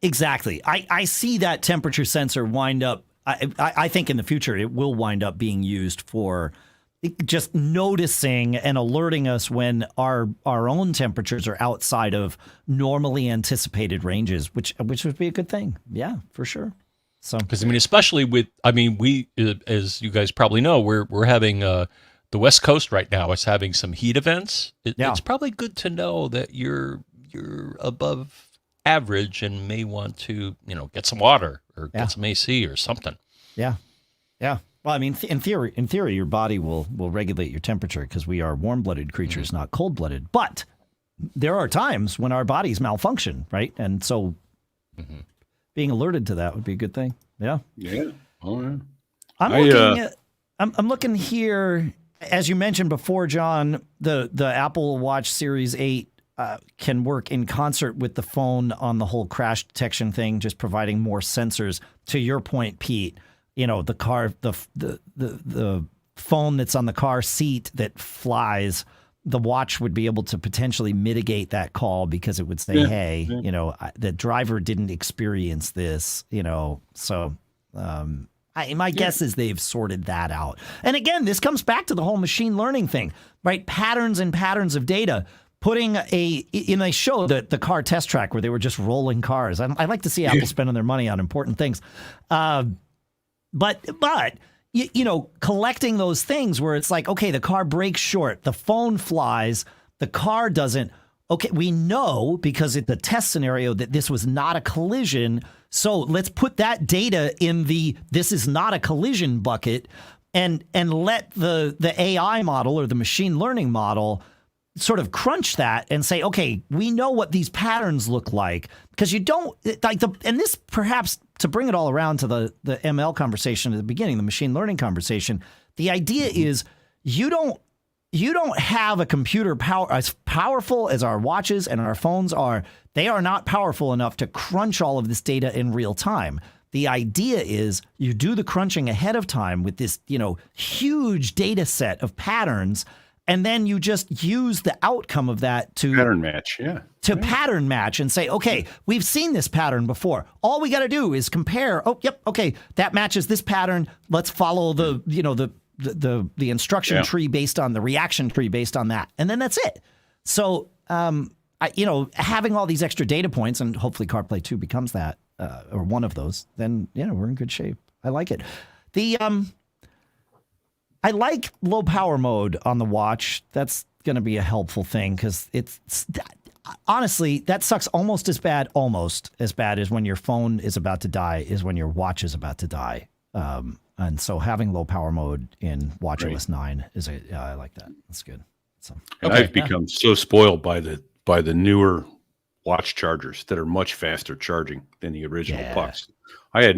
exactly. I see that temperature sensor wind up. I think in the future it will wind up being used for just noticing and alerting us when our own temperatures are outside of normally anticipated ranges, which would be a good thing. Yeah, for sure. So because especially with we as you guys probably know, we're having the West Coast right now is having some heat events. It's probably good to know that you're above average and may want to get some water or get some AC or something. Yeah. Well, in theory, your body will regulate your temperature because we are warm-blooded creatures, not cold-blooded. But there are times when our bodies malfunction, right? And so being alerted to that would be a good thing. Yeah. Yeah. Oh, yeah. I'm looking here, as you mentioned before, John, the Apple Watch Series 8 can work in concert with the phone on the whole crash detection thing, just providing more sensors. To your point, Pete, the car, the phone that's on the car seat that flies, the watch would be able to potentially mitigate that call because it would say, hey, the driver didn't experience this, so my guess is they've sorted that out. And again, this comes back to the whole machine learning thing, right? Patterns and patterns of data. Putting they showed the car test track where they were just rolling cars. I like to see Apple spending their money on important things. But collecting those things where it's like, okay, the car brakes short, the phone flies, the car doesn't. Okay, we know because it's a test scenario that this was not a collision. So let's put that data in the this is not a collision bucket and let the AI model or the machine learning model sort of crunch that and say, okay, we know what these patterns look like, because you don't and this perhaps to bring it all around to the ML conversation at the beginning, the machine learning conversation. The idea is you don't have a computer as powerful as our watches and our phones are. They are not powerful enough to crunch all of this data in real time. The idea is you do the crunching ahead of time with this, huge data set of patterns. And then you just use the outcome of that to pattern match, pattern match and say, okay, we've seen this pattern before. All we got to do is compare. Oh, yep, okay, that matches this pattern. Let's follow the instruction tree based on the reaction tree based on that, and then that's it. So, having all these extra data points, and hopefully CarPlay 2 becomes that or one of those, then we're in good shape. I like it. I like low power mode on the watch. That's going to be a helpful thing because honestly, that sucks almost as bad as when your phone is about to die is when your watch is about to die. And so having low power mode in WatchOS 9 I like that. That's good. So I've become so spoiled by the newer watch chargers that are much faster charging than the original pucks. I had,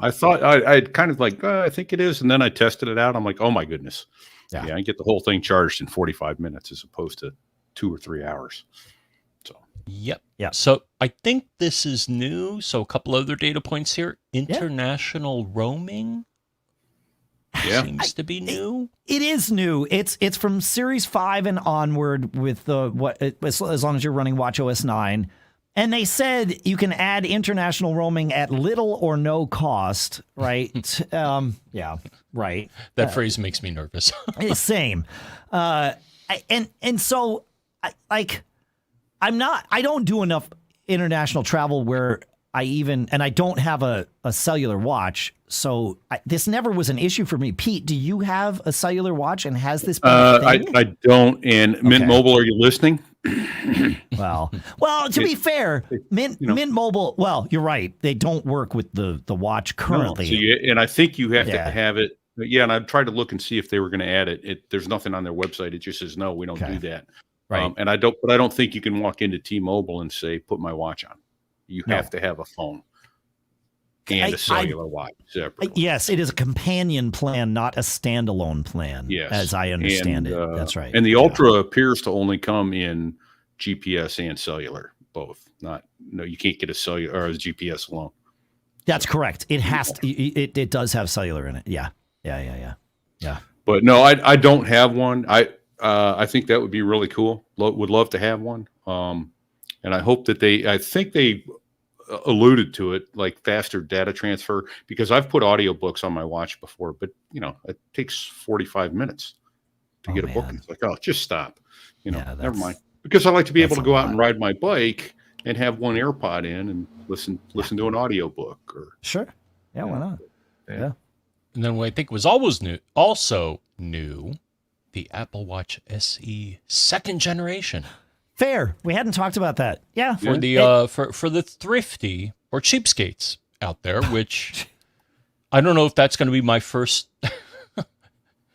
I thought I'd kind of like, I think it is. And then I tested it out. I'm like, oh my goodness. Yeah. I get the whole thing charged in 45 minutes as opposed to 2 or 3 hours. So, yep. Yeah. So I think this is new. So a couple other data points here. International roaming seems to be new. It is new. It's from Series 5 and onward with as long as you're running WatchOS 9. And they said you can add international roaming at little or no cost, right? Right. That phrase makes me nervous. Same. So I don't do enough international travel where I don't have a cellular watch. So this never was an issue for me. Pete, do you have a cellular watch, and has this been a thing? I don't. And Mint Mobile, are you listening? Well, to be fair, Mint Mobile, well, you're right. They don't work with the watch currently. No, and I think you have to have it. Yeah, and I've tried to look and see if they were going to add it. There's nothing on their website. It just says, no, we don't do that. Right. But I don't think you can walk into T-Mobile and say, put my watch on. You No. have to have a phone and a cellular watch separately. Yes, it is a companion plan, not a standalone plan. Yes, as I understand it. That's right. And the Ultra appears to only come in GPS and cellular, both. You can't get a cellular or a GPS alone. That's correct. It has to, it does have cellular in it. Yeah. But no, I don't have one. I think that would be really cool. Would love to have one. And I hope that I think they alluded to it, like faster data transfer, because I've put audiobooks on my watch before, but it takes 45 minutes to get a book. And it's like, oh, just stop. Never mind. Because I like to be able to go out and ride my bike and have one AirPod in and listen to an audiobook. Sure. Yeah, why not? Yeah. And then what I think was also new, the Apple Watch SE 2nd generation. Fair. We hadn't talked about that. Yeah. For the for the thrifty or cheapskates out there, which I don't know if that's going to be my first.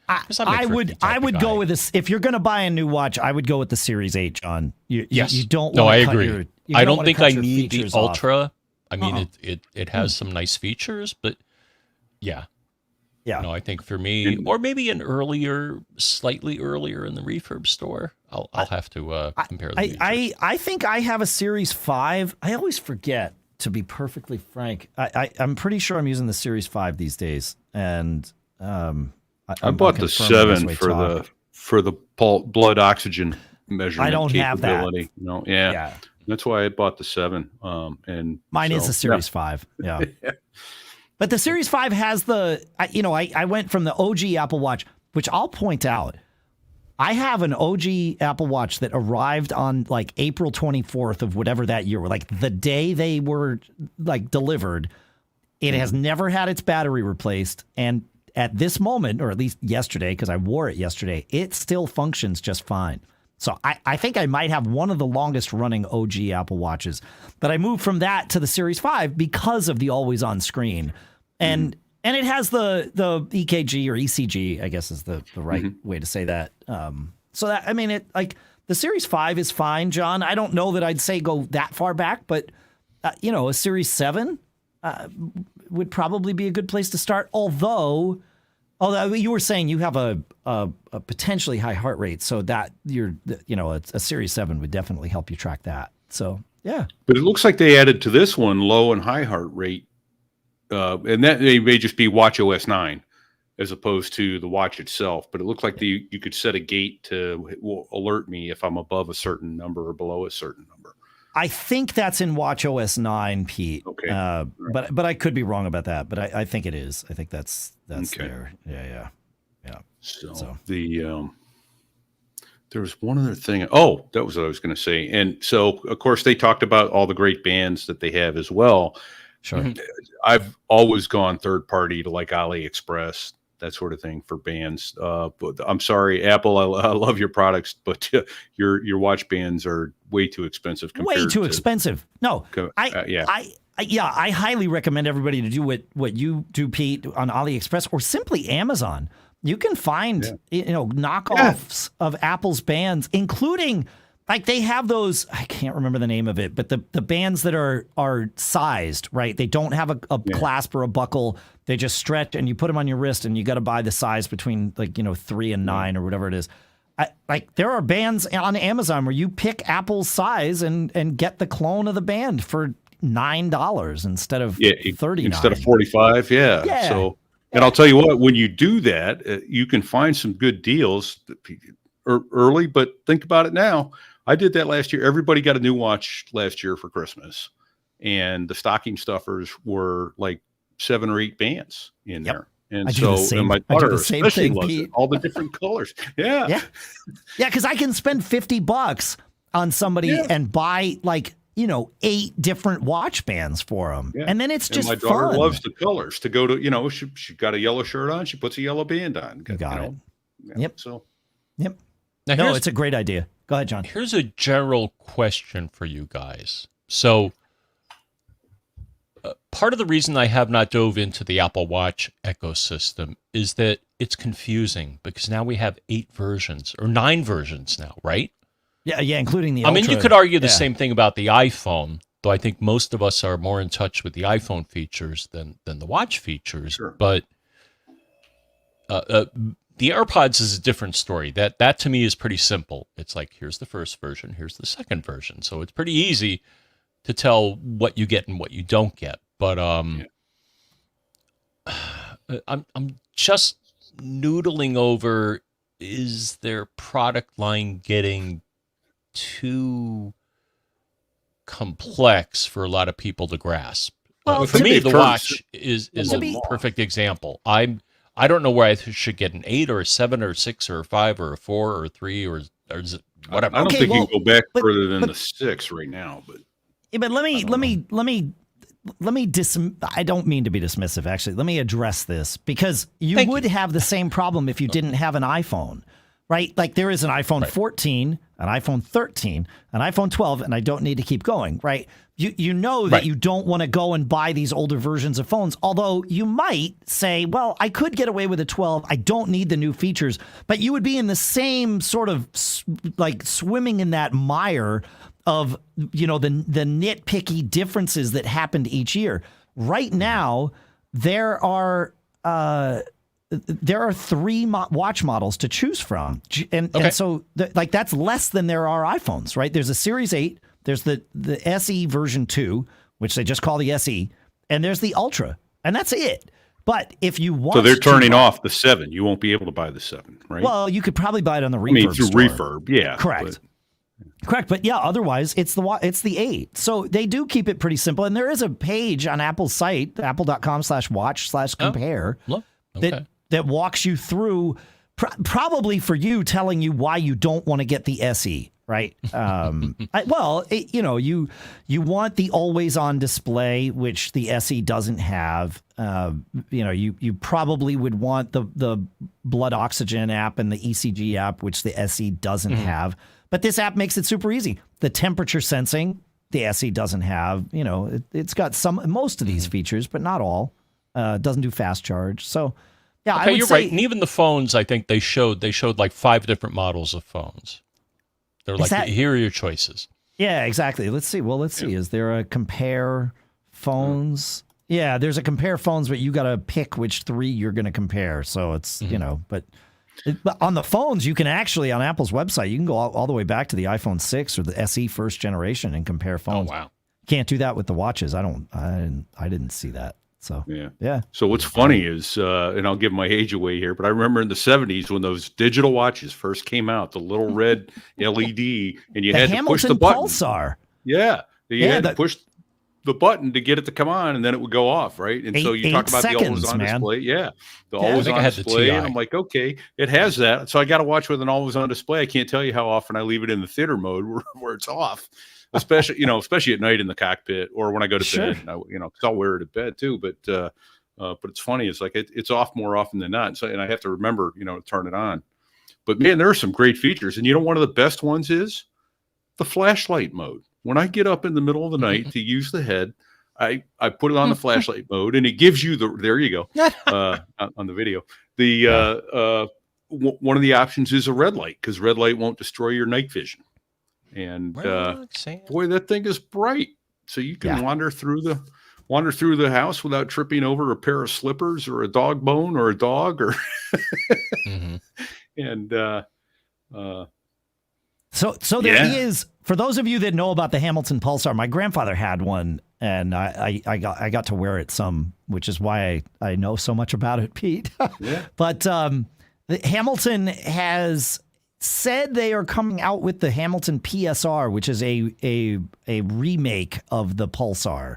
I would go with this. If you're going to buy a new watch, I would go with the Series 8, John. Yes. You don't. No, I agree. I don't think I need the Ultra. Off. I mean, it has some nice features, but yeah. Yeah. No, I think for me, or maybe slightly earlier in the refurb store, I'll have to compare the I think I have a Series 5. I always forget, to be perfectly frank. I'm pretty sure I'm using the Series 5 these days, and I bought the 7 for the blood oxygen measurement. I don't capability. have that. No, yeah. That's why I bought the 7. And mine is a Series 5. Yeah. But the Series 5 has I went from the OG Apple Watch, which I'll point out. I have an OG Apple Watch that arrived on like April 24th of whatever that year, like the day they were like delivered. It has never had its battery replaced. And at this moment, or at least yesterday, because I wore it yesterday, it still functions just fine. So I think I might have one of the longest running OG Apple Watches. But I moved from that to the Series 5 because of the always on screen. And it has the EKG or ECG, I guess is the right way to say that. So that, I mean, the Series 5 is fine, John. I don't know that I'd say go that far back, but a Series 7 would probably be a good place to start. Although you were saying you have a potentially high heart rate, so that a Series 7 would definitely help you track that. So yeah, but it looks like they added to this one low and high heart rate, and that may just be Watch OS 9 as opposed to the watch itself. But it looks like you could set a gate to alert me if I'm above a certain number or below a certain number. I think that's in Watch OS 9, Pete. Okay. But I could be wrong about that. But I think it is. I think that's okay. There. Yeah. So there was one other thing. Oh, that was what I was going to say. And so, of course, they talked about all the great bands that they have as well. Sure. I've always gone third party to like AliExpress, that sort of thing for bands. But I'm sorry, Apple, I love your products, but your watch bands are way too expensive. Way too expensive. No, I highly recommend everybody to do what you do, Pete, on AliExpress or simply Amazon. You can find knockoffs of Apple's bands, including like they have those. I can't remember the name of it, but the bands that are sized right. They don't have a clasp or a buckle. They just stretch, and you put them on your wrist, and you got to buy the size between 3 and 9 or whatever it is. There are bands on Amazon where you pick Apple's size and get the clone of the band for $9 instead of $39. Instead of $45. Yeah. So, and I'll tell you what, when you do that, you can find some good deals early. But think about it now. I did that last year. Everybody got a new watch last year for Christmas, and the stocking stuffers were like 7 or 8 bands in there. And and my daughter especially loves it, all the different colors. Yeah. Because I can spend $50 on somebody and buy 8 different watch bands for them. Yeah. And then it's just my daughter loves the colors to go to, she got a yellow shirt on. She puts a yellow band on. You got it. Yeah, Yep. Now it's a great idea. Go ahead, John. Here's a general question for you guys. So part of the reason I have not dove into the Apple Watch ecosystem is that it's confusing because now we have 8 versions or 9 versions now, right? Yeah, including the Ultra. I mean, you could argue the same thing about the iPhone, though I think most of us are more in touch with the iPhone features than the watch features. Sure. But the AirPods is a different story. That to me is pretty simple. It's like, here's the first version, here's the second version. So it's pretty easy to tell what you get and what you don't get. But I'm just noodling over, is their product line getting too complex for a lot of people to grasp? Well, for me, the watch is to a be- perfect example. I don't know where I should get an 8 or a 7 or a 6 or a 5 or a 4 or a 3 or whatever. I don't Okay, think well, you can go back but- further than but- the 6 right now. But Yeah, but let me I don't mean to be dismissive, actually. Let me address this, because you Thank would you. have the same problem if you didn't have an iPhone, right? Like there is an iPhone Right. 14, an iPhone 13, an iPhone 12, and I don't need to keep going, right? You know that Right. you don't want to go and buy these older versions of phones, although you might say, well, I could get away with a 12. I don't need the new features, but you would be in the same sort of like swimming in that mire of, you know, the nitpicky differences that happened each year. Right now, there are 3 watch models to choose from, and so like that's less than there are iPhones, right? There's a Series 8, there's the SE version 2, which they just call the SE, and there's the Ultra, and that's it. But if you want, so they're turning off the 7. You won't be able to buy the 7, right? Well, you could probably buy it on the Refurb I mean, through store. Refurb, yeah. Correct. Correct, but yeah, otherwise it's the 8. So they do keep it pretty simple, and there is a page on Apple's site, apple.com/watch/compare, that walks you through, probably for you, telling you why you don't want to get the SE, right? You want the always-on display, which the SE doesn't have. You probably would want the blood oxygen app and the ECG app, which the SE doesn't have. But this app makes it super easy. The temperature sensing, the SE doesn't have. You know, it's got most of these features, but not all. Doesn't do fast charge. So, yeah, I would you're say, right. And even the phones, I think they showed like 5 different models of phones. They're like, here are your choices. Yeah, exactly. Let's see. Well, let's see. Is there a compare phones? Yeah, there's a compare phones, but you got to pick which 3 you're going to compare. So it's, but on the phones, you can actually, on Apple's website, you can go all the way back to the iPhone 6 or the SE first generation and compare phones. Oh, wow. Can't do that with the watches. I didn't see that. So, yeah. So what's funny is, and I'll give my age away here, but I remember in the 70s when those digital watches first came out, the little red LED, and you had to push the button. Pulsar. Yeah. You had to push the button to get it to come on, and then it would go off, right? And so you talk about the always-on display. Yeah. The always-on display. And I'm like, okay, it has that. So I got to watch with an always-on display. I can't tell you how often I leave it in the theater mode where it's off. Especially at night in the cockpit or when I go to bed, because I'll wear it at bed too. But it's funny. It's like it's off more often than not. So, and I have to remember, to turn it on. But man, there are some great features. And one of the best ones is the flashlight mode. When I get up in the middle of the night to use the head, I put it on the flashlight mode, and it gives you there you go on the video. One of the options is a red light, because red light won't destroy your night vision. And boy, that thing is bright. So you can wander through the house without tripping over a pair of slippers or a dog bone or a dog or and so there is, for those of you that know about the Hamilton Pulsar, my grandfather had one, and I got to wear it some, which is why I know so much about it, Pete. But Hamilton has said they are coming out with the Hamilton PSR, which is a remake of the Pulsar.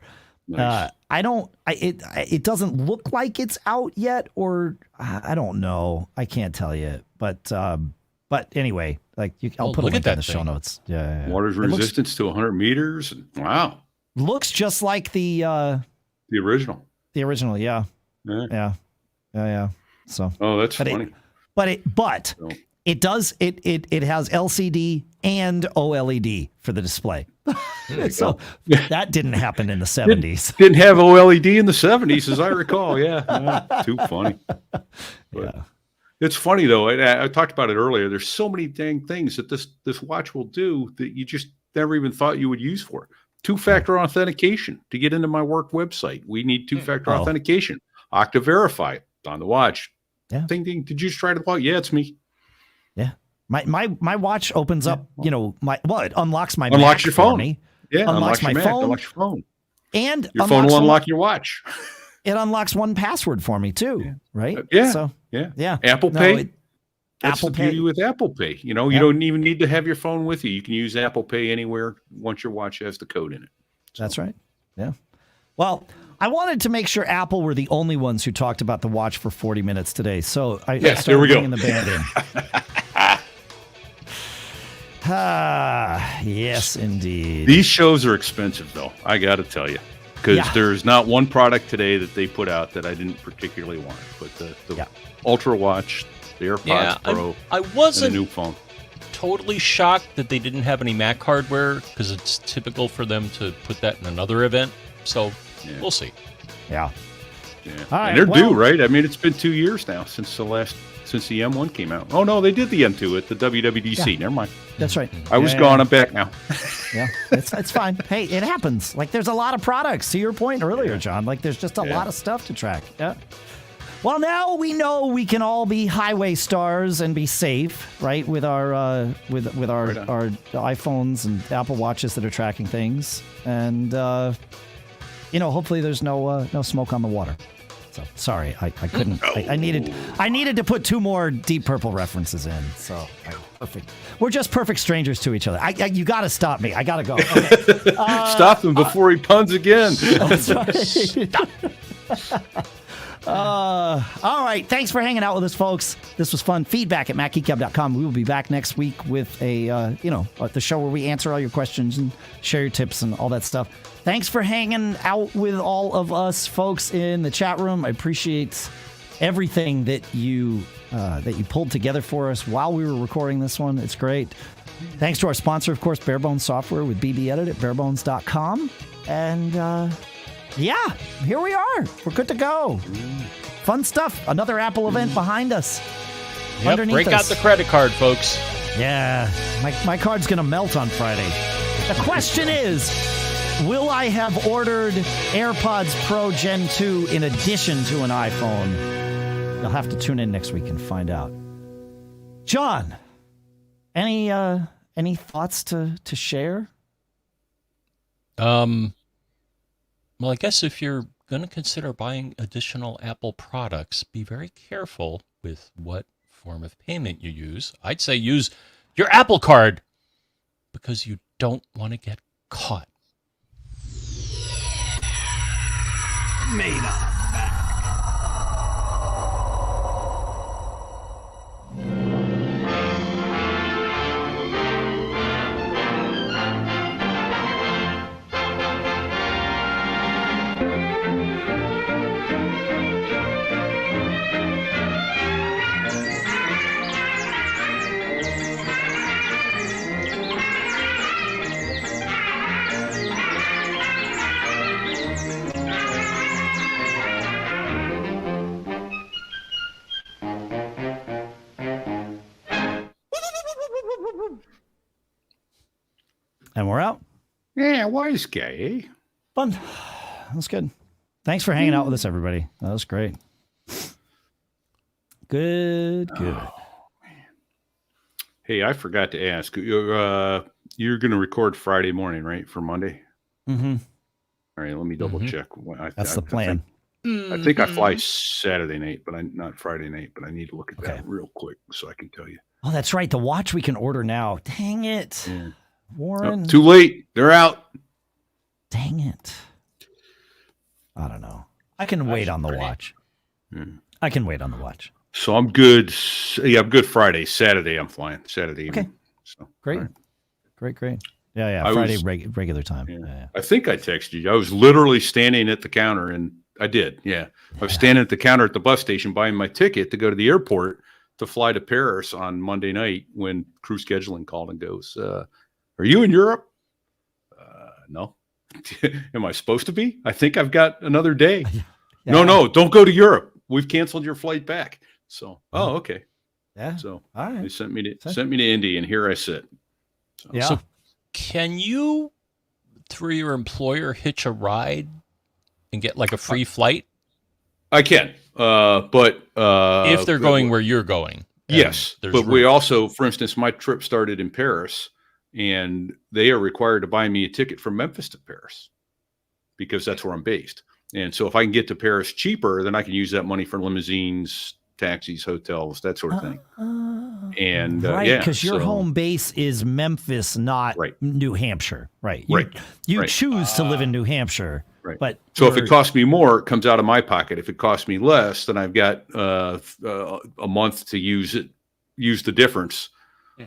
Nice. It doesn't look like it's out yet, or I don't know. I can't tell you, but anyway, I'll put a link in the show notes. Yeah. Water's resistance to 100 meters. Wow. Looks just like the original. The original, yeah. So. Oh, that's funny. It does. It has LCD and OLED for the display. So that didn't happen in the 70s. Didn't have OLED in the 70s, as I recall. Yeah. Too funny. But it's funny though. I talked about it earlier. There's so many dang things that this watch will do that you just never even thought you would use for. Two-factor authentication to get into my work website. We need two-factor authentication. Okta Verify on the watch. Yeah. Ding ding. Did you just try to watch? Yeah, it's me. Yeah. My watch opens up, it unlocks my unlocks Mac your phone. for me. Yeah, unlocks my your phone. Unlocks your phone. And your phone will unlock your watch. It unlocks 1Password for me too, right? Yeah. So yeah. Apple Pay. That's Apple the Pay. beauty with Apple Pay. You don't even need to have your phone with you. You can use Apple Pay anywhere once your watch has the code in it. So. That's right. Yeah. Well, I wanted to make sure Apple were the only ones who talked about the watch for 40 minutes today. So I started there we go. bringing the band in. Yes, indeed. These shows are expensive, though. I got to tell you. Because there's not one product today that they put out that I didn't particularly want. But the Ultra Watch, the AirPods Pro, I wasn't and the new phone. Totally shocked that they didn't have any Mac hardware because it's typical for them to put that in another event. So we'll see. Yeah. Yeah. All right, and they're due, right? I mean, it's been 2 years now since the M1 came out. Oh, no, they did the M2 at the WWDC. Yeah. Never mind. That's right. I was gone. I'm back now. Yeah, it's fine. Hey, it happens. Like, there's a lot of products, to your point earlier, John. Like, there's just a lot of stuff to track. Yeah. Well, now we know we can all be highway stars and be safe, right? With our our iPhones and Apple Watches that are tracking things, and hopefully there's no smoke on the water. So sorry, I couldn't. I needed to put 2 more Deep Purple references in. So perfect. We're just perfect strangers to each other. You got to stop me. I got to go. Okay. Stop him before he puns again. That's right. All right. Thanks for hanging out with us, folks. This was fun. Feedback at MacGeekGab.com. We will be back next week with the show where we answer all your questions and share your tips and all that stuff. Thanks for hanging out with all of us, folks, in the chat room. I appreciate everything that you pulled together for us while we were recording this one. It's great. Thanks to our sponsor, of course, Barebones Software with BBEdit at barebones.com. And here we are. We're good to go. Fun stuff. Another Apple event behind us. Yep, break out the credit card, folks. Yeah, my card's going to melt on Friday. The question is, will I have ordered AirPods Pro Gen 2 in addition to an iPhone? You'll have to tune in next week and find out. John, any thoughts to share? Well, I guess if you're going to consider buying additional Apple products, be very careful with what form of payment you use. I'd say use your Apple Card because you don't want to get caught. Made up. And we're out. Yeah, wise guy, eh? Fun. That's good. Thanks for hanging out with us, everybody. That was great. Good. Oh, hey, I forgot to ask. You're going to record Friday morning, right, for Monday? Mm-hmm. All right, let me double check. That's the plan. I think I fly Saturday night, but not Friday night. But I need to look at that real quick so I can tell you. Oh, that's right. The watch we can order now. Dang it. Yeah. Warren. Too late. They're out. Dang it. I don't know. I can wait on the watch. I can wait on the watch. So I'm good. Yeah, I'm good Friday. Saturday, I'm flying. Saturday evening. Okay. So, great. Right. Great. Yeah. Friday, regular time. Yeah. I think I texted you. I was literally standing at the counter, and I did. Yeah. I was standing at the counter at the bus station buying my ticket to go to the airport to fly to Paris on Monday night when crew scheduling called and goes, are you in Europe? No. Am I supposed to be? I think I've got another day. Yeah. No, don't go to Europe. We've canceled your flight back. So, okay. Yeah. So, all right. They sent me to Indy, and here I sit. So can you through your employer hitch a ride and get like a free flight? I can, but If they're going where you're going. Yes, but room. we also, for instance, my trip started in Paris, and they are required to buy me a ticket from Memphis to Paris because that's where I'm based. And so if I can get to Paris cheaper, then I can use that money for limousines, taxis, hotels, that sort of thing. And right, because your home base is Memphis, not New Hampshire. Right. You choose to live in New Hampshire. Right. But so if it costs me more, it comes out of my pocket. If it costs me less, then I've got a month to use the difference,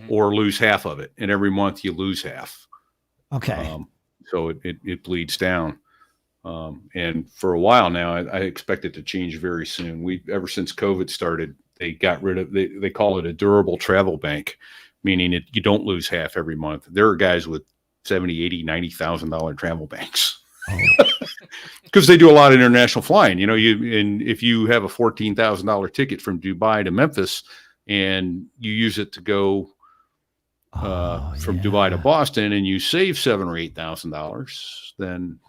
or lose half of it. And every month you lose half. Okay. So it bleeds down. And for a while now, I expect it to change very soon. Ever since COVID started, they got rid of, they call it a durable travel bank, meaning you don't lose half every month. There are guys with $70,000, $80,000, $90,000 travel banks. Because they do a lot of international flying, and if you have a $14,000 ticket from Dubai to Memphis and you use it to go from Dubai to Boston and you save $7,000 or $8,000, then,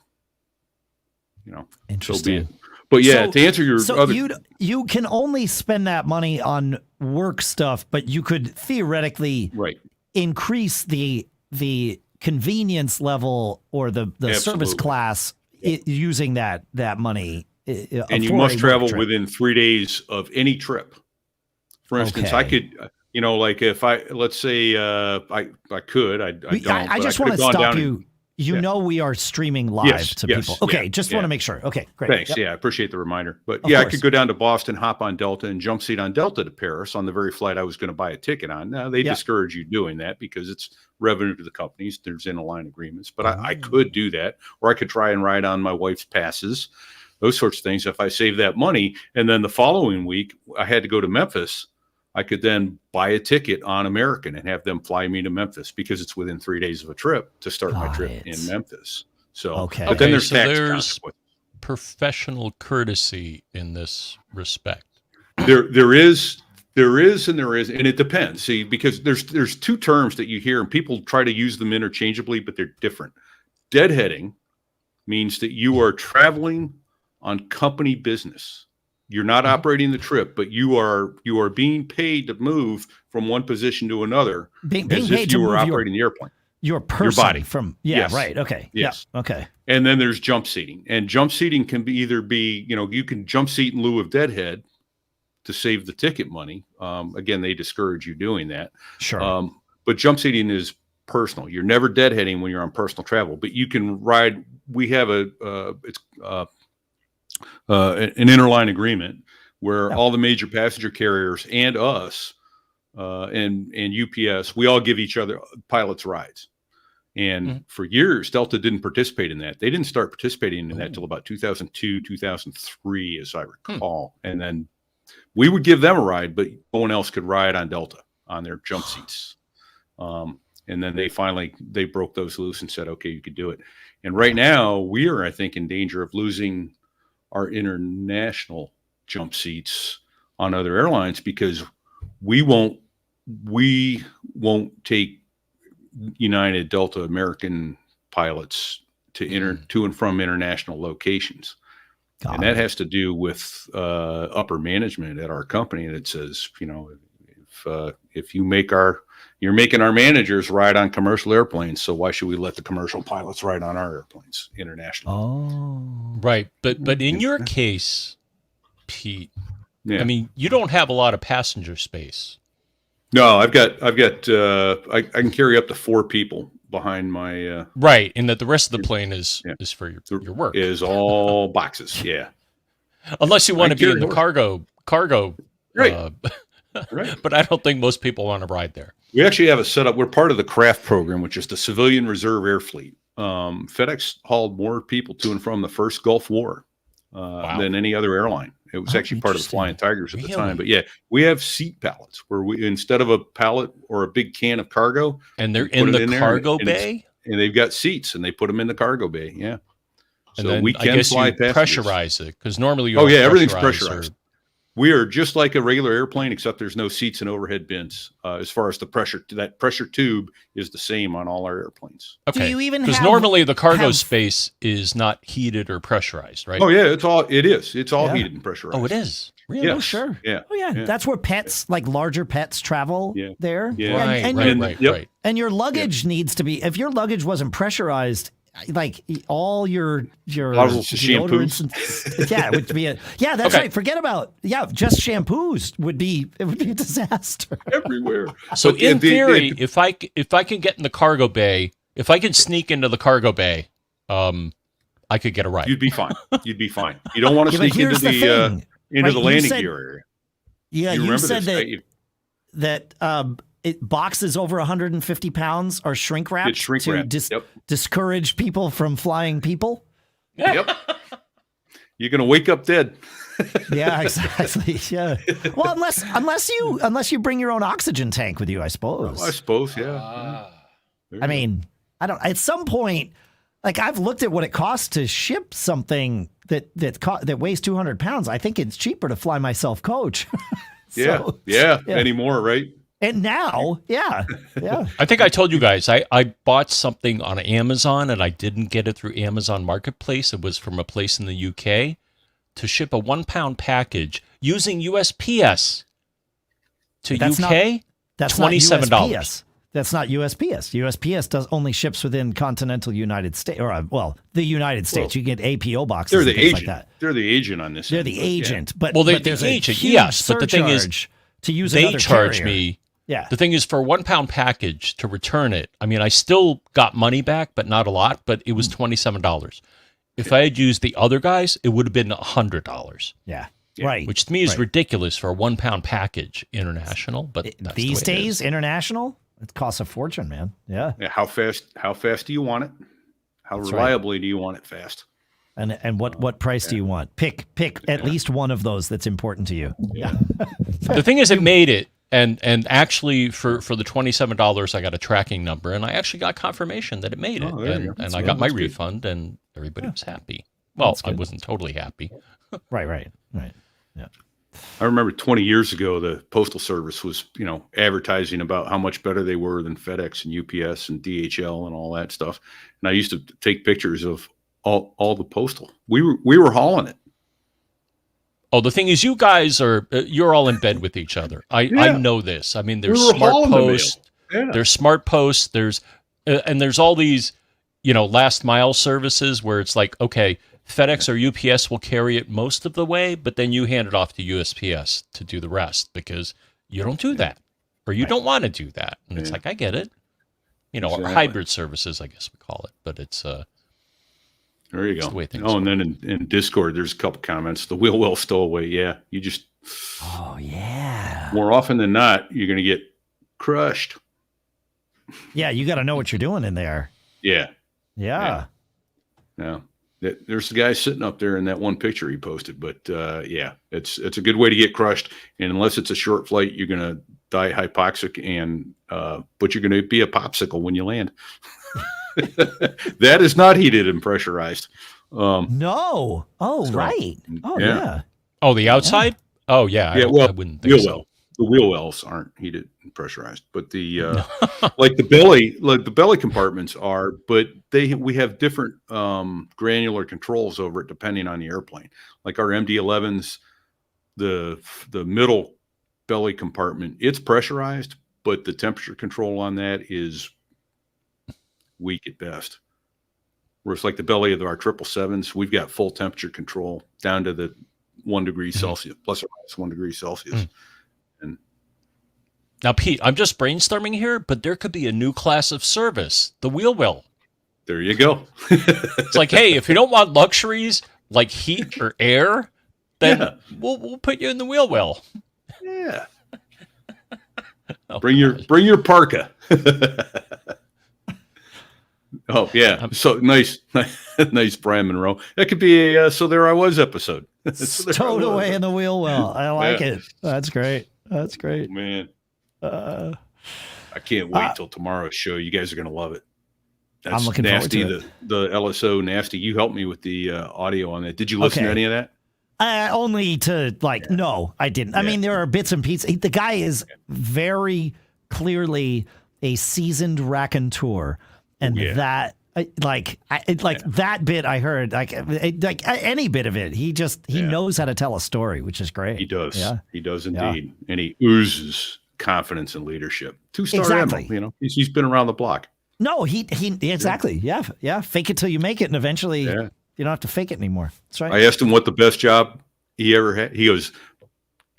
so be it. But yeah, to answer your other, you can only spend that money on work stuff, but you could theoretically increase the convenience level or the service class using that money. And you must travel within 3 days of any trip. For instance, I could, like if let's say I could, I don't. I just want to stop you. We are streaming live to people. Okay, just want to make sure. Okay, great. Thanks. Yep. Yeah, I appreciate the reminder. But I could go down to Boston, hop on Delta, and jump seat on Delta to Paris on the very flight I was going to buy a ticket on. Now, they discourage you doing that because it's revenue to the companies. There's in-line agreements. But I could do that, or I could try and ride on my wife's passes, those sorts of things. If I save that money, and then the following week I had to go to Memphis, I could then buy a ticket on American and have them fly me to Memphis because it's within 3 days of a trip to start my trip in Memphis. So, but then there's tax consequences. Professional courtesy in this respect. There is, and it depends. See, because there's two terms that you hear, and people try to use them interchangeably, but they're different. Deadheading means that you are traveling on company business. You're not operating the trip, but you are being paid to move from one position to another, as if you were operating the airplane. Your person, your body. Right. Okay. Yes. Yeah. Okay. And then there's jump seating, and jump seating can be you can jump seat in lieu of deadhead to save the ticket money. Again, they discourage you doing that. Sure. But jump seating is personal. You're never deadheading when you're on personal travel, but you can ride. We have an interline agreement where all the major passenger carriers and us and UPS, we all give each other pilots rides. And for years, Delta didn't participate in that. They didn't start participating in that until about 2002, 2003, as I recall. And then we would give them a ride, but no one else could ride on Delta on their jump seats. And then they broke those loose and said, okay, you could do it. And right now we are, I think, in danger of losing our international jump seats on other airlines because we won't take United, Delta, American pilots to and from international locations. And that has to do with upper management at our company that says, if you're making our managers ride on commercial airplanes, so why should we let the commercial pilots ride on our airplanes internationally? Oh, right. But in your case, Pete, I mean, you don't have a lot of passenger space. No, I can carry up to 4 people behind my right, and that the rest of the plane is for your work. Is all boxes, yeah. Unless you want to be in the cargo, right? Right. But I don't think most people want to ride there. We actually have a setup. We're part of the CRAFT program, which is the Civilian Reserve Air Fleet. FedEx hauled more people to and from the first Gulf War than any other airline. It was actually part of the Flying Tigers at the time. But yeah, we have seat pallets where we, instead of a pallet or a big can of cargo, and they're in the cargo bay, and they've got seats, and they put them in the cargo bay. Yeah. And so then we can fly passengers. Pressurize it because normally everything's pressurized. We are just like a regular airplane, except there's no seats and overhead bins. As far as the pressure, that pressure tube is the same on all our airplanes. Okay. Do you even Because have- normally the cargo have- space is not heated or pressurized, right? Oh yeah, it is. It's all Yeah. heated and pressurized. Oh, it is. Really? Yeah. Oh, sure. Yeah. Oh, yeah. Yeah. That's where pets, like larger pets, travel Yeah. there. Yeah. Right, and, right, your, right, right. and your luggage needs to be, if your luggage wasn't pressurized, like all your Bottles of deodorants and, yeah, it would be yeah, that's Okay. right. Forget about just shampoos would be a disaster. Everywhere. So But in the- theory, if I can get in the cargo bay, if I can sneak into the cargo bay, I could get a ride. you'd be fine. You'd be fine. You don't want to Yeah, but sneak into here's the thing, into right? the You landing said- gear area. Yeah, you remember said this, that right? boxes over 150 pounds are shrink wrapped It's shrink to wrapped. Yep. discourage people from flying people. Yep. You're gonna wake up dead. Yeah, exactly. Yeah. Well, unless you bring your own oxygen tank with you, I suppose. I suppose. Yeah. I mean, I don't. At some point, like I've looked at what it costs to ship something that weighs 200 pounds. I think it's cheaper to fly my self coach. Yeah. Anymore, right? And now, yeah. I think I told you guys I bought something on Amazon and I didn't get it through Amazon Marketplace. It was from a place in the UK to ship a 1 pound package using USPS to That's UK. That's $27. Not USPS. That's not USPS. USPS only ships within continental United States, or the United States. You get APO boxes. They're the and things agent. Like that. They're the agent on this. They're end, the but, yeah. agent, but Well, they're but there's the a agent, huge yes, but the thing is, surcharge to use They another charge carrier. me. Yeah. The thing is, for a 1 pound package to return it, I mean, I still got money back, but not a lot. But it was $27. If I had used the other guys, it would have been $100. Yeah. Yeah. Right. Which to me is Right. ridiculous for a 1 pound package international. But that's These the way it days, is. international, it costs a fortune, man. Yeah. Yeah, how fast do you want it? How That's right. reliably do you want it fast? And what price do you want? Pick at least one of those that's important to you. Yeah. The thing is, it made it, and actually for the $27, I got a tracking number, and I actually got confirmation that it made it, Oh, there you go. and That's I good. got my That's good. refund, and everybody was happy. Well, That's I good. wasn't totally happy. Right. Yeah. I remember 20 years ago, the Postal Service was, advertising about how much better they were than FedEx and UPS and DHL and all that stuff. And I used to take pictures of all the postal. We were hauling it. Oh, the thing is, you guys you're all in bed with each other. I Yeah. know this. I mean, there's We were smart hauling the mail. posts. Yeah. There's smart posts. There's all these, last mile services where it's like, okay, FedEx or UPS will carry it most of the way, but then you hand it off to USPS to do the rest because you don't do that, or you don't want to do that. And it's Yeah. like, I get it. Or Exactly. hybrid services, I guess we call it, but it's There you It's go. the way things Oh, and then in Discord, there's a couple comments. The wheel well stowaway. Yeah, you just Oh yeah. more often than not, you're going to get crushed. Yeah, you got to know what you're doing in there. Yeah. Yeah. Yeah. There's the guy sitting up there in that one picture he posted, but yeah, it's a good way to get crushed. And unless it's a short flight, you're going to die hypoxic, and but you're going to be a popsicle when you land. That is not heated and pressurized. No. Oh, So, right. Oh yeah. yeah. oh, the outside. Oh yeah, Yeah, I wouldn't think wheel so. well. The wheel wells aren't heated and pressurized, but the like the belly compartments are. But we have different granular controls over it depending on the airplane. Like our MD-11s, the middle belly compartment, it's pressurized, but the temperature control on that is weak at best. Whereas like the belly of our 777s, we've got full temperature control down to the 1 degree Celsius, plus or minus 1 degree Celsius. Now, Pete, I'm just brainstorming here, but there could be a new class of service, the wheel well. There you go. It's like, hey, if you don't want luxuries like heat or air, then Yeah. we'll put you in the wheel well. Yeah. Oh, Bring your parka. Oh yeah. So nice, nice, Brian Monroe. That could be a "So There I Was" episode. So there I Stowed was. away in the wheel well. I like Yeah. it. That's great. That's great. Man, Uh, I can't wait till tomorrow's show. You guys are gonna love it. That's I'm looking forward nasty. to it. The LSO nasty. You helped me with the audio on that. Did you listen to Okay. any of that? Only to no, I didn't. I mean, there are bits and pieces. The guy is very clearly a seasoned raconteur, and that that bit I heard, any bit of it, he knows how to tell a story, which is great. He does. Yeah. He does indeed, and he oozes confidence and leadership. 2-star Exactly. Admiral, he's been around the block. No, he exactly. Yeah. Fake it till you make it, and eventually you don't have to fake it anymore. That's right. I asked him what the best job he ever had. He goes,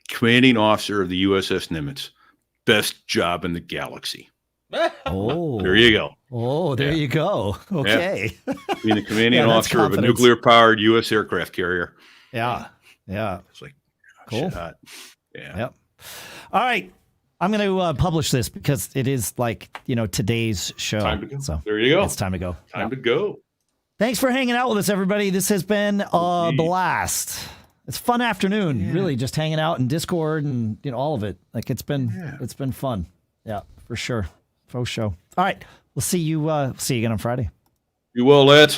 commanding officer of the USS Nimitz, best job in the galaxy. Oh, There you go. Oh, there you go. Okay. Being the commanding that's officer of a confidence. nuclear-powered U.S. aircraft carrier. Yeah. It's like, Cool. shot. Yeah. Yep. All right. I'm going to publish this because it is today's show. Time to go. So There you go. it's time to go. Time to go. Thanks for hanging out with us, everybody. This has been a blast. It's a fun afternoon, really, just hanging out in Discord and all of it. It's been fun. Yeah, for sure. Faux show. All right. We'll see you again on Friday. You will, Ed.